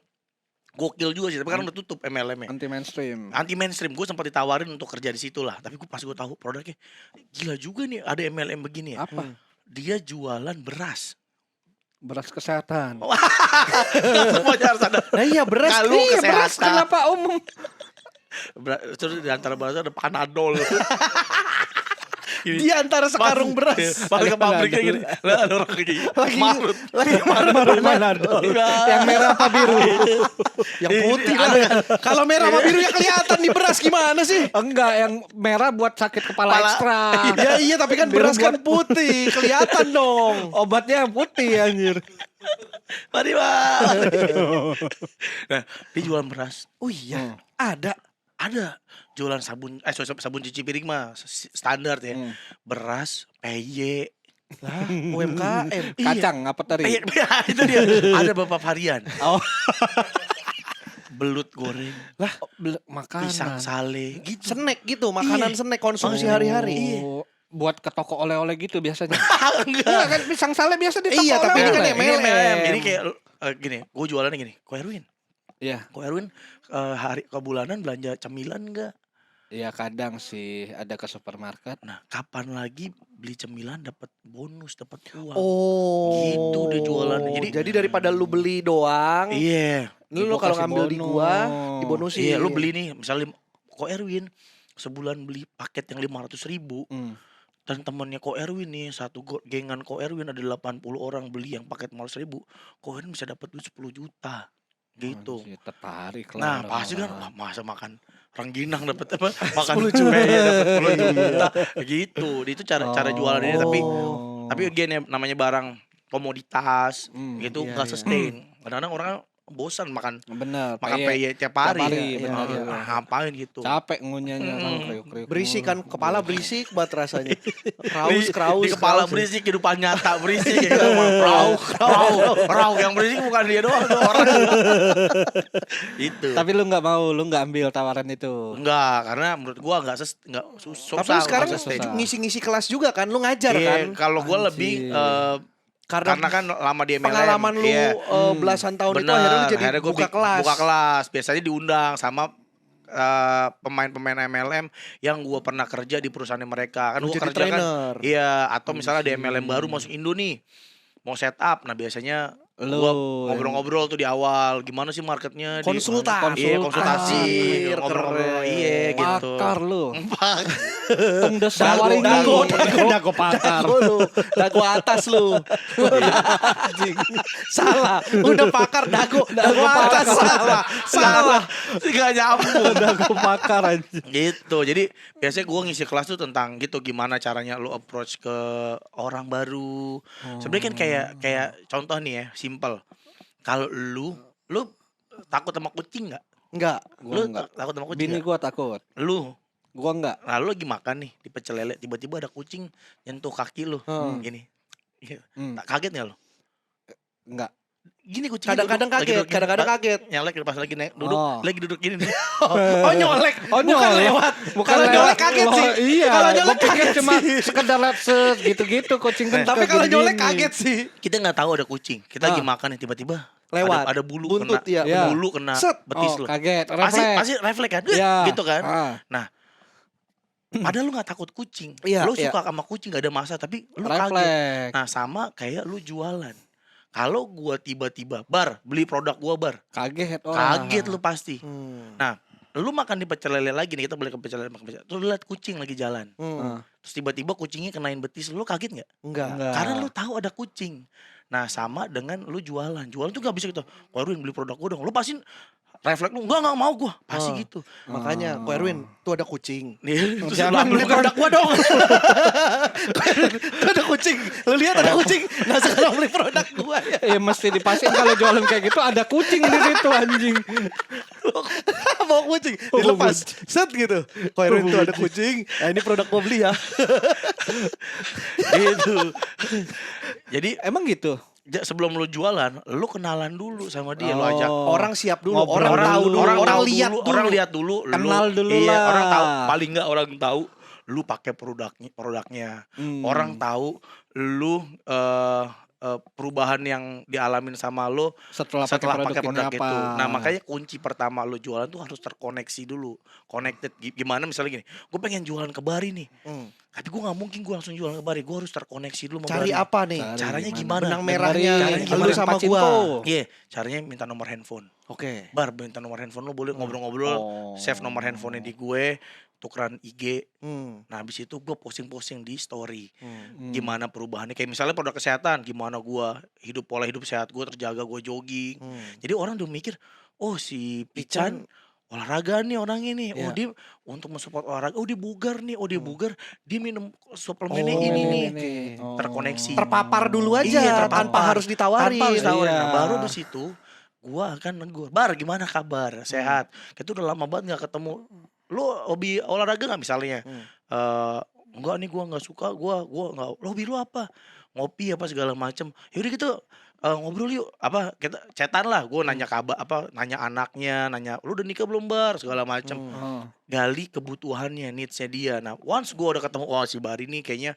gokil juga sih, tapi kan udah tutup MLM-nya. Anti mainstream. Anti mainstream, gue sempat ditawarin untuk kerja di situ lah, tapi pas gue tahu produknya gila juga nih, ada MLM begini ya. Apa? Dia jualan beras. Beras kesehatan. Semua harus ada. Nah iya beras. Kalau Iya, beras kesehatan. kenapa umum? Terus di antara beras ada Panadol. Di antara sekarung beras. Pas ke Ada pabriknya Panadol. gini. Lah ada orang kayak gini. Lagi Marut. Panadol. Yang merah apa biru? Yang putih lah. Kalau merah sama birunya kelihatan di beras gimana sih? Enggak, yang merah buat sakit kepala ekstra. Ya iya tapi kan Biru beras kan putih, kelihatan dong. Obatnya yang putih anjir. Mari Bang. Nah, dia jualan beras. Oh iya, ada. Ada jualan sabun, sabun cuci piring mah standar ya. Beras, PY, Lah, UMKM. Kacang apa tadi? itu dia. Ada beberapa varian. Oh, Belut goreng, Lah, makanan. pisang sale, gitu. snack gitu, makanan snack konsumsi hari-hari. Oh, buat ke toko oleh-oleh gitu biasanya. Enggak. Enggak kan pisang sale biasa di toko Iya, tapi ini kan oleh-oleh. MLM. Jadi kayak gini, gue jualannya gini, Ko Erwin, Iya. hari ke bulanan belanja cemilan enggak? Iya kadang sih ada ke supermarket. Nah, kapan lagi beli cemilan dapat bonus, dapat uang? Oh. Gitu dia jualannya. Jadi daripada lu beli doang, Iya. lu Ibu kalau kasih ngambil di bonus. gua dibonusin. Iya, lu beli nih, misalnya Ko Erwin sebulan beli paket yang 500.000, dan temennya Ko Erwin nih, satu gengan Ko Erwin ada 80 orang beli yang paket 500.000, Ko Erwin bisa dapat duit 10 juta. Gitu. Anjir, tertarik Nah, lah. pasti kan wah, masa makan rengginang dapat apa? Makan 10 juta. dapat 10 juta. Gitu. Itu cara jualan ini, tapi Oh. again ya namanya barang komoditas gitu iya, nggak iya. sustain. Kadang-kadang orang bosan makan bener. PY tiap hari. Bener, Nah, iya. ngapain gitu. Capek ngunyahnya kan kriuk-kriuk. Berisik kan, kepala berisik banget rasanya. Di Kraus. kepala berisik, kehidupan nyata berisik ya. Rauk yang berisik bukan dia doang tuh orang. Itu. Tapi lu nggak ambil tawaran itu. Enggak, karena menurut gua enggak susah. Tapi lu sekarang nggak sustain. ngisi-ngisi kelas juga kan, lu ngajar Iya, kan. kalau gua lebih karena kan lama di MLM. pengalaman lu iya. belasan tahun itu Bener, akhirnya lu jadi akhirnya gua buka kelas. Buka kelas, biasanya diundang sama pemain-pemain MLM yang gua pernah kerja di perusahaan mereka. Kan Lu gua jadi kerja kan. trainer. Iya, atau misalnya di MLM baru masuk Indo nih. Mau setup, nah biasanya Lu gua ngobrol-ngobrol tuh di awal, gimana sih marketnya? Konsultan. Iya, konsultasi, Anjir, ngobrol-ngobrol, keren. iya gitu. Pakar lu. Tengdes Dago, sawaring dago, dago pakar. Dago lu, dago atas lu. Anjing. Salah, udah pakar dago atas salah. Gak nyambung. Dago pakar aja. Gitu. Jadi biasanya gua ngisi kelas tuh tentang gitu gimana caranya lu approach ke orang baru. Sebenarnya kan kayak contoh nih ya, simple. Kalau lu takut sama kucing nggak? Enggak. Gua Lu enggak. takut sama kucing Bini nggak? gua takut. Lu Gua enggak. Nah lu lagi makan nih di pecel lele, tiba-tiba ada kucing nyentuh kaki lu. Gini. Iya. Hmm. Kaget gak lu? Enggak. gini kucing Kadang-kadang kaget, kadang-kadang kaget. Nyelek pas lagi duduk, Oh. lagi duduk gini nih. Oh nyolek, Oh, bukan nyolek. lewat. Bukan Kalau lewat. nyolek kaget Oh, sih. Iya. Kalau Gua nyolek pikir kaget cuma sih. sekedar lihat set gitu-gitu kucing kan. Tapi suka kalau nyolek gini-gini. kaget sih. Kita nggak tahu ada kucing. Kita lagi Ah. makan nih tiba-tiba Lewat. ada bulu Buntut, kena, ya, benar. bulu kena Set. betis Oh, lu. kaget. Pasti Refleks. refleks kan? Iya. Gitu kan? Ah. Nah, padahal lu nggak takut kucing. Iya, Lu iya. suka sama kucing gak ada masalah, tapi lu kaget. Refleks. Nah, sama kayak lu jualan. Kalau gua tiba-tiba beli produk gua Kaget orang. kaget lu pasti. Hmm. Nah, lu makan di pecel lele lagi nih, kita beli ke pecel lele makan pecel. Terus lu lihat kucing lagi jalan. Hmm. Terus tiba-tiba kucingnya kenain betis, lu kaget nggak? Enggak. Enggak. Karena lu tahu ada kucing. Nah, sama dengan lu jualan. Jualan tuh gak bisa gitu. Wah, Erwin beli produk gua dong. Lu pasti refleks lu, enggak mau gua. Pasti Oh. gitu. Makanya, Ko Erwin, tuh ada kucing. Nih, terus Jangan lu Beli bukan. produk gua dong. Tuh ada kucing. Lu lihat ada kucing. Nah sekarang beli produk gua ya. Ya mesti dipastiin kalau jualan kayak gitu ada kucing di situ anjing. Bawa kucing. Dilepas. Set gitu. Ko Erwin tuh ada kucing. Nah ini produk gua beli ya. gitu. Jadi Emang gitu. sebelum lu jualan, lu kenalan dulu sama dia, lu Oh. ajak. Orang siap dulu. Ngobrol Orang tahu dulu. Orang tahu lihat dulu, dulu. orang lihat dulu, Kenal dulu iya, lah. orang tahu, paling enggak orang tahu lu pakai produknya. Hmm. Orang tahu lu perubahan yang dialamin sama lu setelah setelah pakai pakai produk ini itu. apa. Nah, makanya kunci pertama lu jualan tuh harus terkoneksi dulu. Connected. Gimana misalnya gini, gue pengen jualan ke Bari nih. Hmm. Tapi gue gak mungkin gue langsung jualan ke Bari. Gue harus terkoneksi dulu sama Cari Bari. apa nih? Cari Caranya gimana? Benang merahnya Dengerin. lu Dengerin sama Pachinko. gua. Iya, caranya minta nomor handphone. Oke. Bar, minta nomor handphone lu, boleh ngobrol-ngobrol. Oh. Save nomor handphonenya di gue, tukeran IG. Hmm. Nah, habis itu gue posting-posting di story. Hmm. Gimana perubahannya? Kayak misalnya produk kesehatan, gimana gue pola hidup sehat gue terjaga, gue jogging. Hmm. Jadi orang udah mikir, oh si Pican olahraga nih orangnya nih. Oh Iya. dia untuk mensupport olahraga. Oh dia bugar nih. Oh dia bugar. Dia minum suplemennya Oh, ini nih. oke. Terkoneksi. Terpapar dulu aja Iya, terpapar. tanpa harus ditawarin. Tanpa harus tawarin. Iya. Nah, baru di situ gua akan negur. Bar, gimana kabar? Sehat. Kita udah lama banget gak ketemu. Lu hobi olahraga gak misalnya? Enggak nih, gua gak suka. Gua gak. Hobi lu apa? Ngopi apa segala macem. Yaudah gitu ngobrol yuk. Apa kita chatan lah. Gua nanya kabar, nanya anaknya, nanya lu udah nikah belum Bar, segala macem. Oh. Gali kebutuhannya, needsnya dia. Nah, once gue udah ketemu, oh si Bari nih kayaknya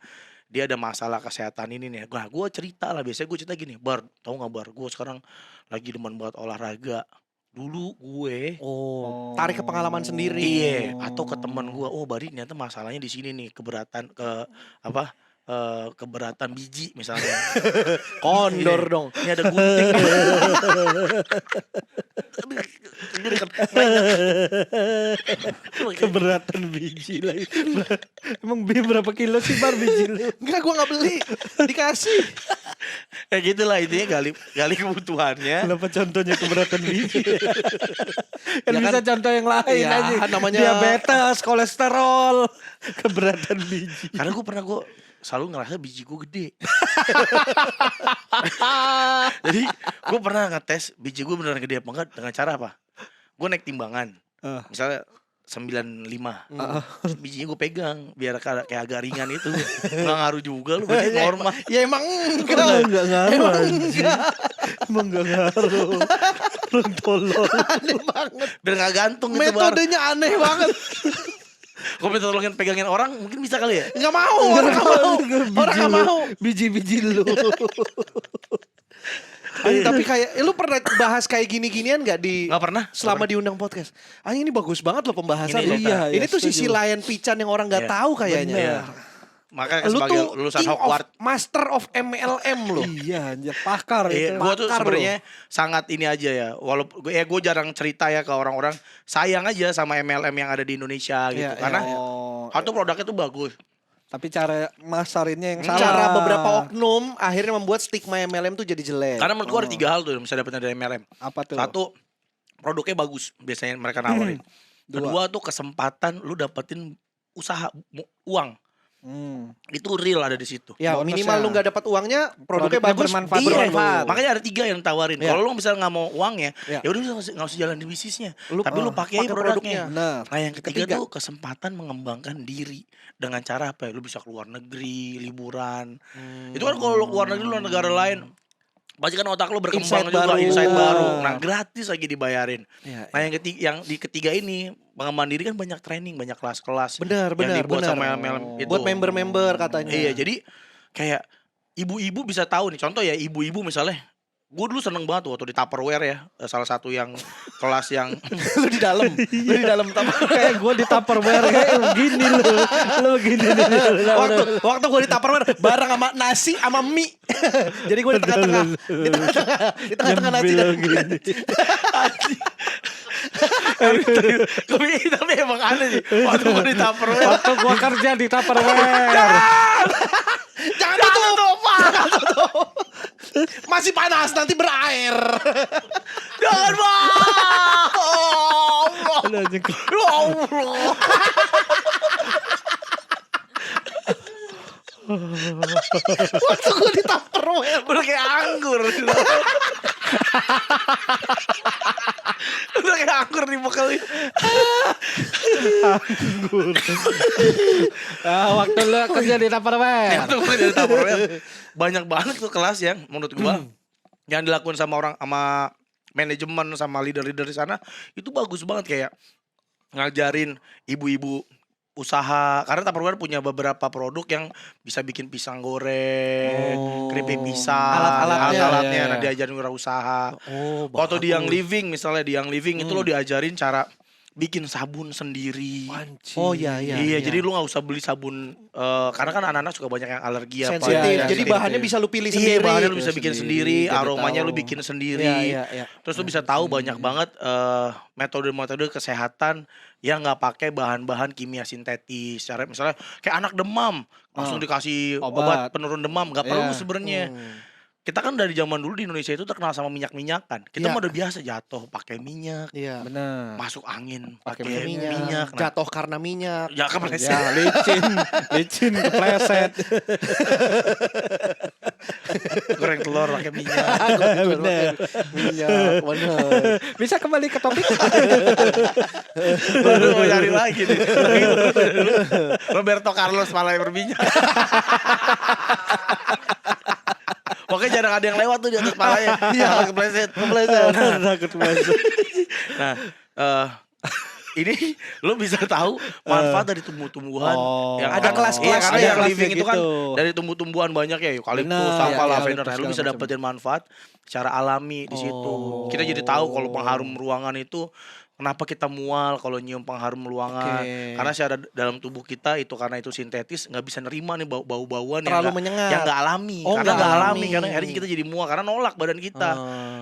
dia ada masalah kesehatan ini nih. Nah, gue cerita lah, biasanya gue cerita gini, Bar, tau gak Bar, gue sekarang lagi demen banget olahraga. Dulu gue, Oh, tarik ke pengalaman sendiri. iya, atau ke teman gue, oh Bari ternyata masalahnya di sini nih, keberatan keberatan biji misalnya. Kondor Ini- dong. Ini ada gunting. Keberatan biji lagi. Emang berapa kilo sih Bar biji lu? Enggak, gua nggak beli. Dikasih. Ya gitulah intinya gali kebutuhannya. Kenapa contohnya keberatan biji? Kan Ya bisa kan- contoh yang lain Iya, aja. namanya- Diabetes, kolesterol, keberatan biji. Karena gue selalu ngerasa biji gue gede. Jadi gue pernah ngetes biji gue beneran gede apa enggak dengan cara apa? Gue naik timbangan, misalnya 95. Terus bijinya gue pegang biar kayak agak ringan itu. Nggak ngaruh juga lu, berarti normal. Ya emang enggak. Enggak ngaruh Emang anjing. enggak. Emang enggak ngaruh. Orang tolol. Aneh banget. Biar nggak gantung gitu. Metodenya aneh banget. Gue minta tolongin pegangin orang mungkin bisa kali ya? Enggak mau, orang enggak mau. Orang enggak mau. Biji-biji lu. Tapi kayak lu pernah bahas kayak gini-ginian enggak di Nggak pernah. selama diundang podcast? Ini bagus banget loh pembahasan Ini loh. iya, Ini tuh setuju. sisi lain Pican yang orang enggak Iya. tahu kayaknya. Iya. Makanya Lu sebagai tuh lulusan king of Hogwarts. master of MLM loh. Iya, anjir pakar Iya, itu. gue tuh Pakar, sebenarnya sangat ini aja ya. Walaupun gue jarang cerita ya ke orang-orang. Sayang aja sama MLM yang ada di Indonesia gitu. Iya, Karena iya. Oh, satu produknya tuh bagus. tapi cara masarinnya yang salah. Cara beberapa oknum akhirnya membuat stigma MLM tuh jadi jelek. Karena menurut gue ada 3 hal tuh yang bisa dapetnya dari MLM. Apa tuh? Satu, produknya bagus biasanya mereka nawarin. Kedua tuh kesempatan lu dapetin usaha uang. Itu real ada di situ. Ya Bonusnya. minimal lu nggak dapat uangnya, produknya Produknya bagus, bermanfaat Iya, bermanfaat. makanya ada 3 yang tawarin. Iya. Kalau lu misalnya nggak mau uangnya, Iya. ya udah lu nggak usah jalan di bisnisnya. Lu- Tapi lu pakai pakai produknya. Benar. Nah yang ketiga, Ketiga. tuh kesempatan mengembangkan diri dengan cara apa ya? Lu bisa keluar negeri, liburan. Itu kan kalau lu keluar negeri lu negara lain, Pasti kan otak lo Insight berkembang juga, baru. insight baru. Nah gratis lagi dibayarin. Iya, Nah yang di ketiga ini Bank Mandiri kan banyak training, banyak kelas-kelas. Benar, yang dibuat benar. sama MLM itu. Buat member-member katanya. Iya, jadi kayak ibu-ibu bisa tahu nih. Contoh ya, ibu-ibu misalnya, gue dulu seneng banget waktu di Tupperware ya, salah satu yang kelas yang Lu di dalam, lu di dalam Kayak gue di Tupperware kayak begini lu begini nih. waktu gue di Tupperware bareng sama nasi sama mie. Jadi gue di tengah-tengah. Di tengah-tengah nasi dan tapi emang aneh sih. Waktu gue di Tupperware, Waktu gue kerja di Tupperware. jangan tutup, jangan tutup. Masih panas nanti berair. jangan bang. Oh Allah. Ya Allah. Waktu gue di Tupperware. Udah kayak anggur. Udah kayak anggur dibekelin. Waktu lu kerja di Tupperware. Waktu gue dari Tupperware, banyak banget tuh kelas yang menurut gua yang dilakukan sama orang, sama manajemen, sama leader-leader di sana itu bagus banget, kayak ngajarin ibu-ibu usaha, karena Tupperware punya beberapa produk yang bisa bikin pisang goreng, keripik pisang, Alat-alatnya. nah diajarin wirausaha. Oh, Waktu di Young Living misalnya, di Young Living itu lo diajarin cara bikin sabun sendiri. Oh iya. Iya, jadi lu gak usah beli sabun, karena kan anak-anak suka banyak yang alergi apa. Sensitif. Iya, Jadi sensitif. bahannya bisa lu pilih Iya, sendiri. bahannya lu bisa Pilih bikin sendiri, sendiri, jadi aromanya tahu. lu bikin sendiri. Iya. Terus lu bisa tahu banyak banget metode-metode kesehatan yang nggak pakai bahan-bahan kimia sintetis. Cara misalnya kayak anak demam, langsung dikasih obat Obat. penurun demam, nggak perlu Iya. sebenarnya. Kita kan dari zaman dulu di Indonesia itu terkenal sama minyak-minyakan. Kita Iya. mah udah biasa jatuh pakai minyak, Iya. Benar. masuk angin Pakai pakai Minyak. minyak. Nah, Jatuh karena minyak. ya kan meleset. Ya licin kepleset. Goreng telur pakai minyak. Benar. Minyak, bener. Bisa kembali ke topik. Baru mau nyari lagi nih. Roberto Carlos malah yang berminyak. Pokoknya jarang ada yang lewat tuh di atas palanya. Iya, kepleset. Takut masuk. Nah, ini lo bisa tahu manfaat dari tumbuh-tumbuhan. Oh. yang Ada kan- kelas-kelas, iya, karena ada yang living kelasnya itu kan gitu. dari tumbuh-tumbuhan banyak ya, eukaliptus, Benar, sampah, ya, lavender. Nah, eukaliptus lo bisa segala macam. dapetin manfaat secara alami di situ. Kita jadi tahu kalau pengharum ruangan itu kenapa kita mual kalau nyium pengharum ruangan. Oke. Karena secara dalam tubuh kita itu, karena itu sintetis, nggak bisa nerima nih bau-bauan Terlalu yang menyengat. yang nggak alami. Oh, Karena nggak nggak alami, alami. karena akhirnya kita jadi mual karena nolak badan kita.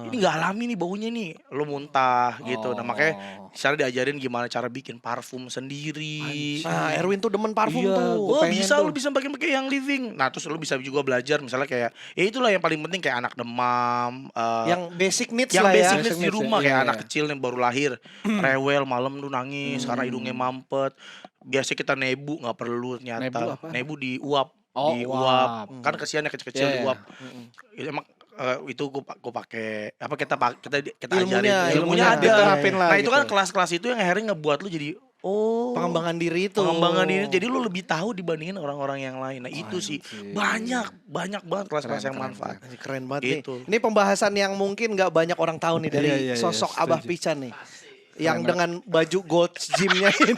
Ini nggak alami nih baunya nih, lo muntah gitu. Nah makanya secara diajarin gimana cara bikin parfum sendiri. Nah, Erwin tuh demen parfum Iya, tuh. gua Oh pengen bisa, tuh. lu bisa pakai yang living. Nah terus lu bisa juga belajar misalnya kayak, ya itulah yang paling penting kayak anak demam, Yang basic needs yang lah ya. basic needs Basic di needs rumah ya, kayak iya, anak iya. kecil yang baru lahir, rewel malam tuh nangis karena hidungnya mampet. Biasanya kita nebu nggak perlu Nebu ternyata. apa? Nebu diuap, Oh, diuap. uap. Kan kesian ya kecil-kecil Iya, iya. diuap. Itu emang itu gua pakai apa kita Ilmunya, ajarin ilmunya ada. diterapin lah Nah itu gitu. kan kelas-kelas itu yang akhirnya ngebuat lu jadi Pengembangan diri itu. pengembangan diri, jadi lu lebih tahu dibandingin orang-orang yang lain. Nah itu sih banyak banget kelas-kelas yang manfaat. Ini keren banget Gitu. nih. Ini pembahasan yang mungkin nggak banyak orang tahu nih dari Iya, iya, sosok setuju. Abah Pican nih. Yang dengan baju gold gym-nya ini.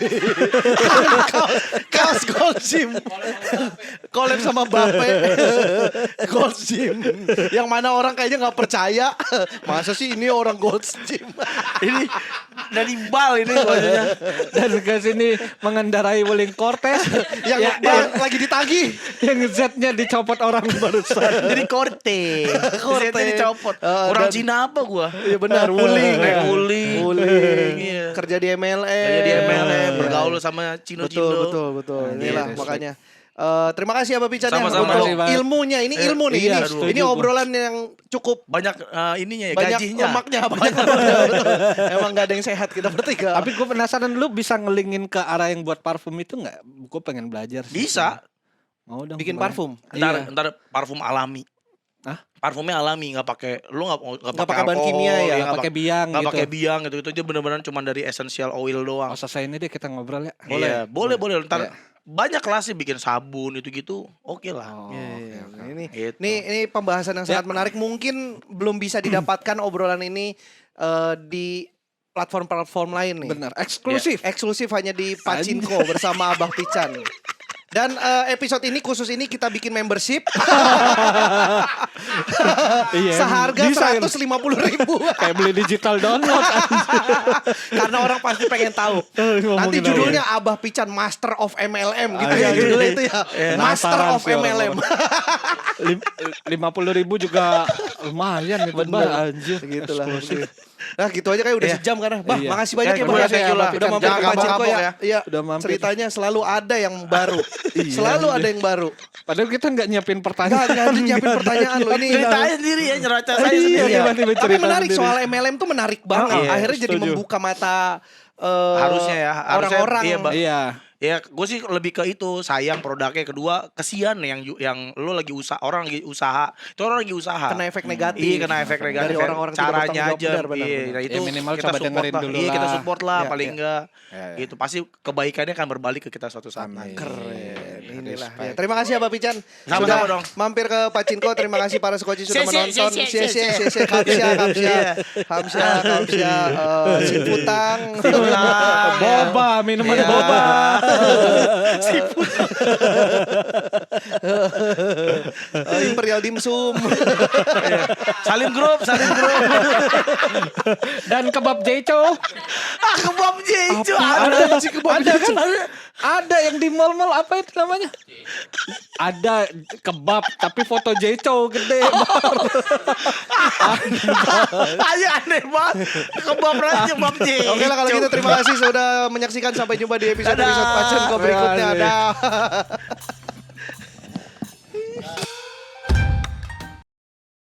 kaos gold gym. Collab sama Bape. Gold gym. Yang mana orang kayaknya nggak percaya. Masa sih ini orang gold gym. Ini dari bal ini maksudnya. Dan ke sini mengendarai Wuling Cortez yang lagi ditagih. yang Z-nya dicopot orang barusan. Jadi korte. Korte. Korte dicopot. dan- Orang Cina apa gua? Iya benar, Wuling. Naik Wuling. Wuling. Iya. Kerja di MLM. Jadi MLM Iya. bergaul sama Cino-Cino. Betul. Nah, Inilah iya, makanya. Terima kasih ya Bapak Pican ya Sama-sama. untuk Terima kasih, Pak. ilmunya. Ini ilmu nih. Iya, ini setuju ini gua. obrolan yang cukup Banyak ininya ya, banyak gajinya. lemaknya, banyak lemaknya. Betul. Emang gak ada yang sehat kita bertiga. Tapi gue penasaran lu bisa ngelingin ke arah yang buat parfum itu nggak? Gue pengen belajar. sih. Bisa. Mau dong. bikin boleh. parfum. Ntar Iya. ntar parfum alami. Parfumnya alami, nggak pakai Nggak pakai bahan kimia ya, nggak pakai biang nggak gitu. pakai biang gitu. Itu dia benar-benar cuma dari essential oil doang. Oh, selesai ini deh kita ngobrol ya. Iya, boleh. Ntar Iya. banyak kelas sih bikin sabun itu-gitu. Oke lah. Oh, Iya, oke. Gitu. Ini pembahasan yang sangat menarik. Mungkin belum bisa didapatkan obrolan ini di platform-platform lain nih. Benar, eksklusif. Eksklusif hanya di Pacinko bersama Abah Pican. Dan episode ini khusus ini kita bikin membership Iya, seharga bisa, 150.000. kayak beli digital download. Karena orang pasti pengen tahu. Nanti Ngomongin judulnya Abah Pican Master of MLM gitu Ah, ya iya. judulnya itu ya. Master Penasaran of sih MLM. 50.000 juga lumayan itu Bener. Mbak, anjir. Gitu lah. Eksklusif. Nah gitu aja kayak udah Iya. sejam kan. Bah, Iya. makasih banyak ya Bah. Makasih ya, Abah Udah Pican. mampir Jangan ke Pacinko kapok-kapok ya. ya. Iya. Udah mampir. Ceritanya selalu ada yang baru. Iya, Selalu ada anjir. yang baru. Padahal kita nggak nyiapin pertanyaan. Enggak ada nyiapin pertanyaan lo ini. Ceritain sendiri ya, nyerocos saya Iya, sendiri. Iya. tiba-tiba Tapi cerita menarik sendiri. soal MLM tuh menarik banget. Iya, Akhirnya jadi setuju. membuka mata Harusnya ya, harusnya, orang-orang. iya, Mbak. Iya. Ya, gue sih lebih ke itu, sayang produknya. Kedua, kesian yang lo lagi usaha, orang lagi usaha, itu orang lagi usaha. Kena efek negatif. Iya, kena efek negatif. Dari orang-orang tidak caranya bertanggung jawab. aja. Benar, benar, Iya, benar. nah itu Ya, minimal kita coba support dengerin lah. dulu Iya, kita lah. support lah Iya, paling iya. enggak. Iya. Gitu, pasti kebaikannya akan berbalik ke kita suatu saat. Amin. Keren. Inilah. Respect. Ya, terima kasih Abah Pican. Sama-sama Sudah dong. mampir ke Pacinko. Terima kasih para skoci sudah Sia-sia, menonton. sia-sia, Kamsia. Siputang. Boba, minuman Iya. boba. Imperial Dimsum. Salim grup. Dan kebab jeco. Kebab jejo. Ada sih kebab jeco. Ada yang di mall-mall apa itu namanya? Ada kebab tapi foto jeco gede. Aja aneh banget. Kebab aja kebab jejo. Oke lah kalau gitu terima kasih sudah menyaksikan. Sampai jumpa di episode-episode Pacinko berikutnya. Dadah. Dah.